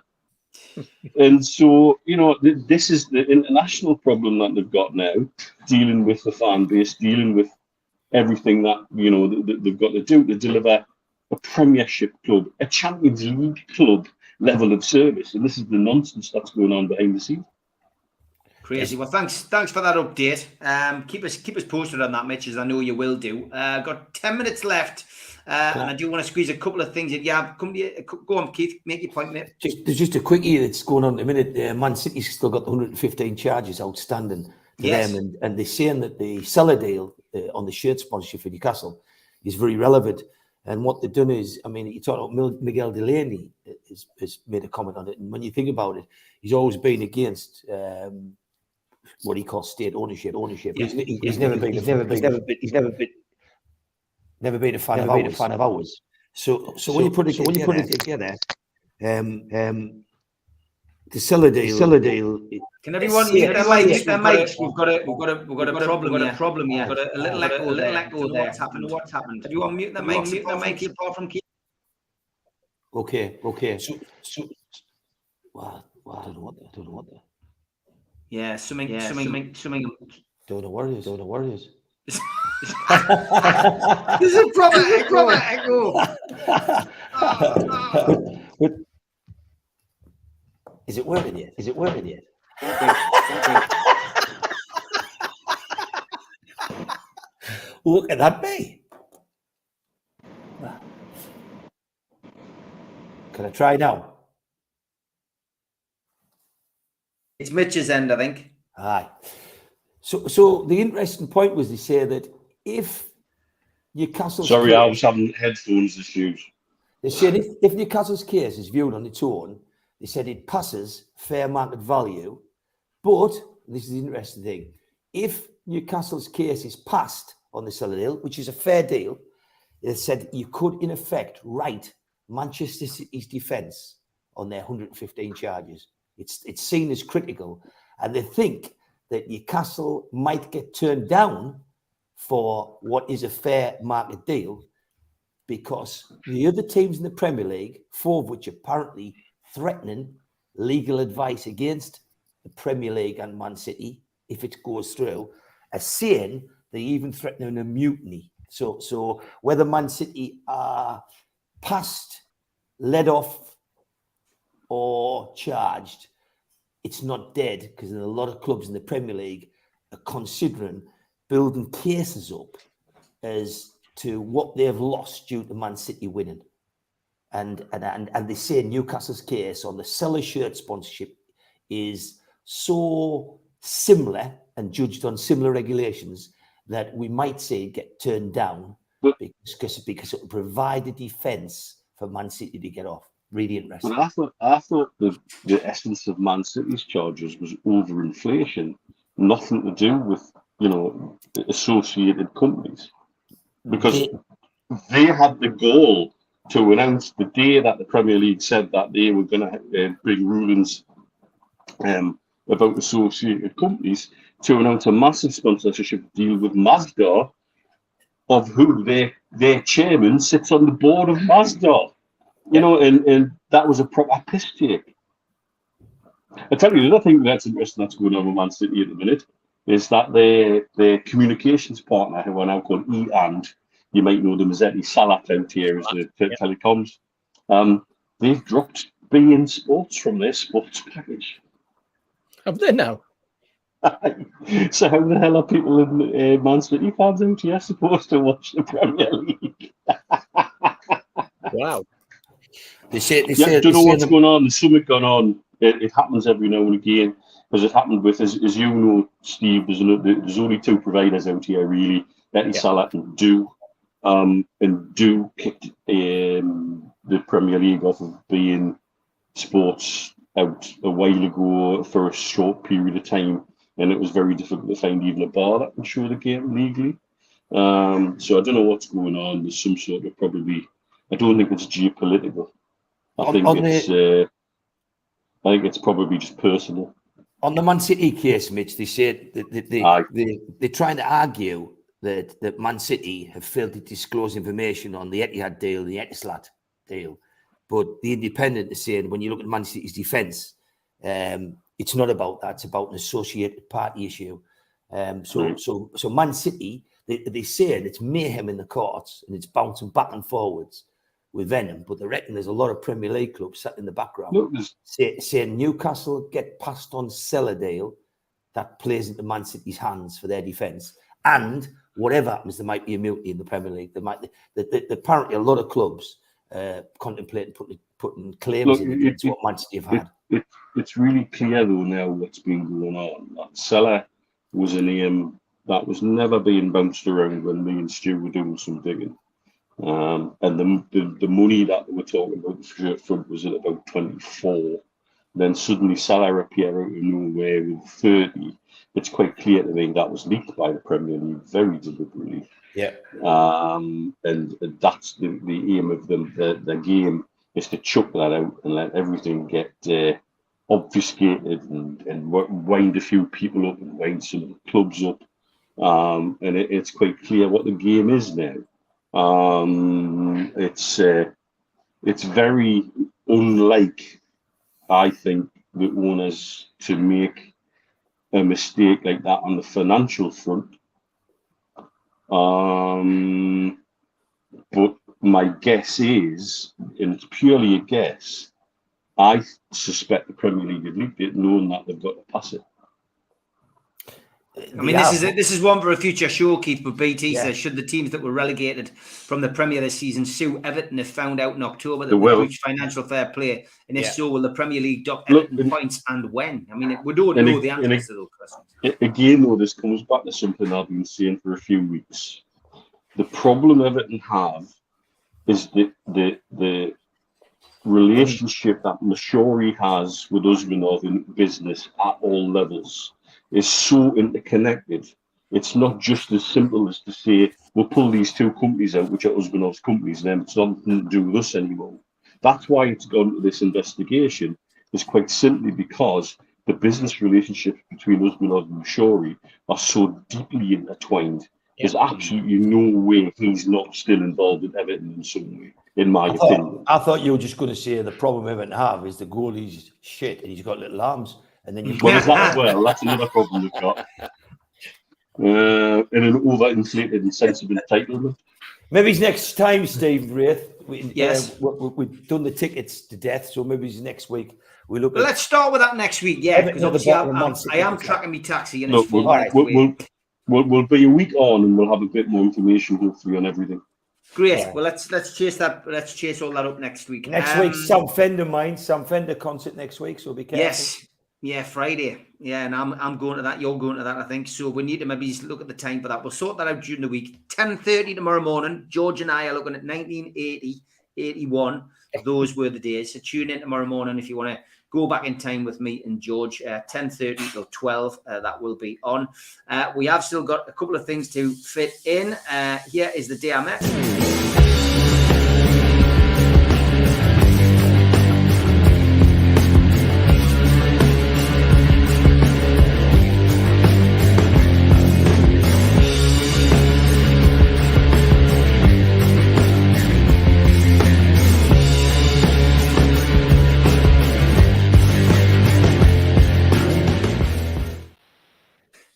And so, you know, this is the international problem that they've got now, dealing with the fan base, dealing with everything that, you know, they've got to do to deliver a Premiership club, a Champions League club level of service. And this is the nonsense that's going on behind the scenes. Crazy. Well, thanks for that update. Keep us posted on that, Mitch, as I know you will do. Got 10 minutes left, and I do want to squeeze a couple of things in. Yeah, go on, Keith. Make your point, mate. There's just a quickie that's going on in a minute. Man City's still got the 115 charges outstanding to them, and they're saying that the seller deal on the shirt sponsorship for Newcastle is very relevant. And what they've done is, I mean, you talk about Miguel Delaney has made a comment on it, and when you think about it, he's always been against what he calls state ownership. Yeah. He's never been a fan of ours. So when you put it together, the seller deal. Can everyone mute their mics? We've got a problem here. We've got a little echo there. What's happened? Everyone mute their mics apart from Keith. Okay. So wow, I don't know what the. Yeah, something. Don't know what it is. This is a proper echo. But is it working yet? Look at that, me. Can I try now? It's Mitch's end, I think. Aye. So the interesting point was they say that if Newcastle's Sorry, I was having headphones issues. They said if Newcastle's case is viewed on its own, they said it passes fair market value. But this is the interesting thing: if Newcastle's case is passed on the seller deal, which is a fair deal, they said you could in effect write Manchester City's defence on their 115 charges. It's seen as critical, and they think that Newcastle might get turned down for what is a fair market deal, because the other teams in the Premier League, 4 of which are apparently threatening legal advice against the Premier League and Man City if it goes through, are saying they're even threatening a mutiny. So whether Man City are passed, let off, or charged, it's not dead, because a lot of clubs in the Premier League are considering building cases up as to what they've lost due to Man City winning. And they say Newcastle's case on the seller shirt sponsorship is so similar and judged on similar regulations that we might say it get turned down because it will provide a defence for Man City to get off. Really interesting. But I thought the essence of Man City's charges was overinflation, nothing to do with, associated companies, because they had the goal to announce the day that the Premier League said that they were going to bring rulings about associated companies, to announce a massive sponsorship deal with Mazda, of who their chairman sits on the board of Mazda. And that was a proper piss take. I tell you, the other thing that's interesting that's going on with Man City at the minute is that their communications partner, who are now called E&, you might know them as Eddie Salat out here as the telecoms, they've dropped beIN Sports from their sports package. Have they now? So how the hell are people in Man City fans out here supposed to watch the Premier League? Wow. They don't know what's going on. There's something going on. It happens every now and again, because it happened with, as you know, Steve, there's only 2 providers out here, really, Eddie Salat and Do. And Do kicked the Premier League off of beIN Sports out a while ago for a short period of time, and it was very difficult to find even a bar that can show the game legally. So I don't know what's going on. There's some sort of I don't think it's geopolitical. I think it's probably just personal. On the Man City case, Mitch, they said they're trying to argue that Man City have failed to disclose information on the Etihad deal, the Etisalat deal. But the Independent is saying, when you look at Man City's defence, it's not about that. It's about an associated party issue. So Man City, they say it's mayhem in the courts and it's bouncing back and forwards with venom. But they reckon there's a lot of Premier League clubs sat in the background saying Newcastle get passed on seller deal that plays into Man City's hands for their defence. And whatever happens, there might be a mutiny in the Premier League. Apparently a lot of clubs contemplating putting claims into what Man City have had. It's really clear though now what's been going on. That seller was a name that was never being bounced around when me and Stu were doing some digging. And the money that they were talking about the shirt front was at about 24. Then suddenly Salah appeared out of nowhere with 30. It's quite clear to me that was leaked by the Premier League very deliberately. Yeah. And that's the aim of the game, is to chuck that out and let everything get obfuscated and wind a few people up and wind some clubs up. And it's quite clear what the game is now. It's very unlike, I think, the owners to make a mistake like that on the financial front. But my guess is, and it's purely a guess, I suspect the Premier League had leaked it, knowing that they've got to pass it. I mean, this is one for a future show, Keith. But BT says, should the teams that were relegated from the Premier this season sue Everton if found out in October that they breached financial fair play? And if so, will the Premier League dock Everton points, and when? I mean, we don't know the answers to those questions. Again, though, this comes back to something I've been saying for a few weeks. The problem Everton have is the relationship that Mashori has with Usmanov in business at all levels is so interconnected. It's not just as simple as to say, we'll pull these 2 companies out, which are Usmanov's companies, and then it's nothing to do with us anymore. That's why it's gone to this investigation, is quite simply because the business relationships between us and Shori are so deeply intertwined. There's absolutely no way he's not still involved in Everton in some way, in my opinion. I thought you were just going to say the problem Everton have is the goalie's shit and he's got little arms. And then you've Well, that's another problem we've got. And an overinflated and sensible entitlement. Maybe it's next time, Steve Wraith. Yes. We've done the tickets to death, so maybe it's next week. We look. Let's start with that next week, yeah, because obviously I am tracking me taxi and it's we'll be a week on and we'll have a bit more information hopefully on everything. Great. Yeah. Well, let's chase that. Let's chase all that up next week. Next week, Sam Fender concert next week, so be careful. Yes. Yeah, Friday. Yeah, and I'm going to that. You're going to that, I think. So we need to maybe look at the time for that. We'll sort that out during the week. 10:30 tomorrow morning. George and I are looking at 1980, 81. Those were the days. So tune in tomorrow morning if you want to go back in time with me and George. 10:30 till 12. That will be on. We have still got a couple of things to fit in. Here is the day I met.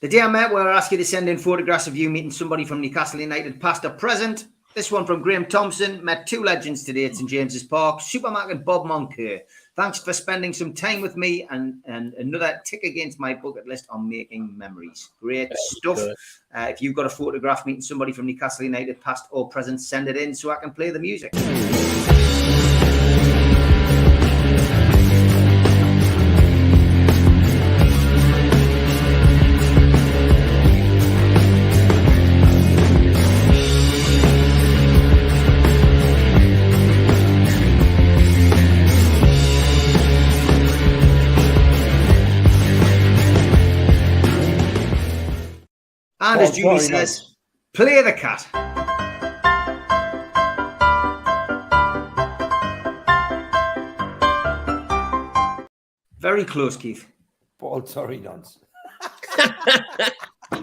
The day I met, where I ask you to send in photographs of you meeting somebody from Newcastle United, past or present. This one from Graham Thompson. Met two legends today at St James's Park. Supermarket Bob Moncur. Thanks for spending some time with me and another tick against my bucket list on making memories. Great stuff. If you've got a photograph meeting somebody from Newcastle United, past or present, send it in so I can play the music. And as Julie says, play the cat. Very close, Keith. Ball Torridons.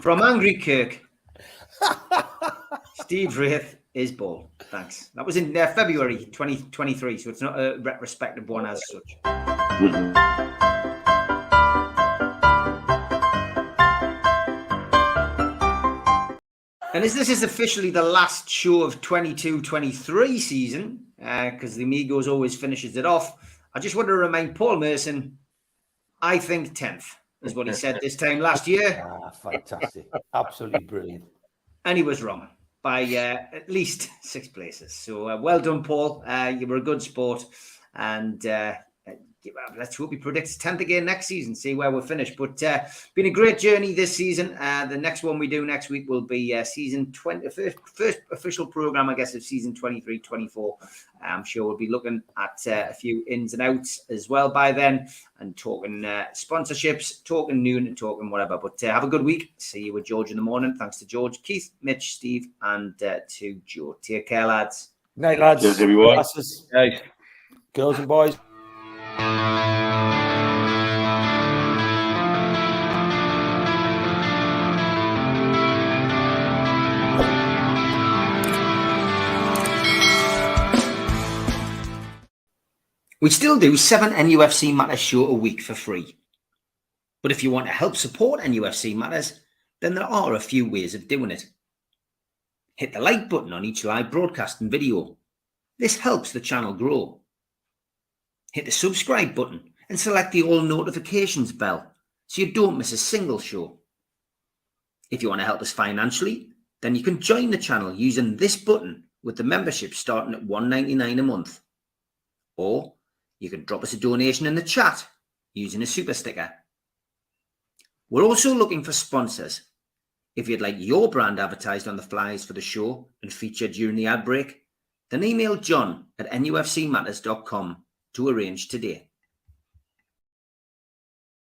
From Angry Kirk. Steve Wraith is ball. Thanks. That was in February 2023, so it's not a retrospective one as such. And as this is officially the last show of 22-23 season, because the Amigos always finishes it off, I just want to remind Paul Merson, I think 10th is what he said this time last year. Fantastic. Absolutely brilliant. And he was wrong by at least 6 places. So well done, Paul. You were a good sport. And let's hope he predicts 10th again next season, see where we're finished. But been a great journey this season. The next one we do next week will be season 20, first official program, I guess, of season 23-24. I'm sure we'll be looking at a few ins and outs as well by then, and talking sponsorships, talking noon and talking whatever. But have a good week. See you with George in the morning. Thanks to George, Keith, Mitch, Steve, and to Joe. Take care, lads. Night, lads. Cheers, everyone. Night. Girls and boys. We still do 7 NUFC Matters show a week for free. But if you want to help support NUFC Matters, then there are a few ways of doing it. Hit the like button on each live broadcast and video. This helps the channel grow. Hit the subscribe button and select the all notifications bell so you don't miss a single show. If you want to help us financially, then you can join the channel using this button with the membership starting at $1.99 a month. Or you can drop us a donation in the chat using a super sticker. We're also looking for sponsors. If you'd like your brand advertised on the flyers for the show and featured during the ad break, then email John at nufcmatters.com to arrange today.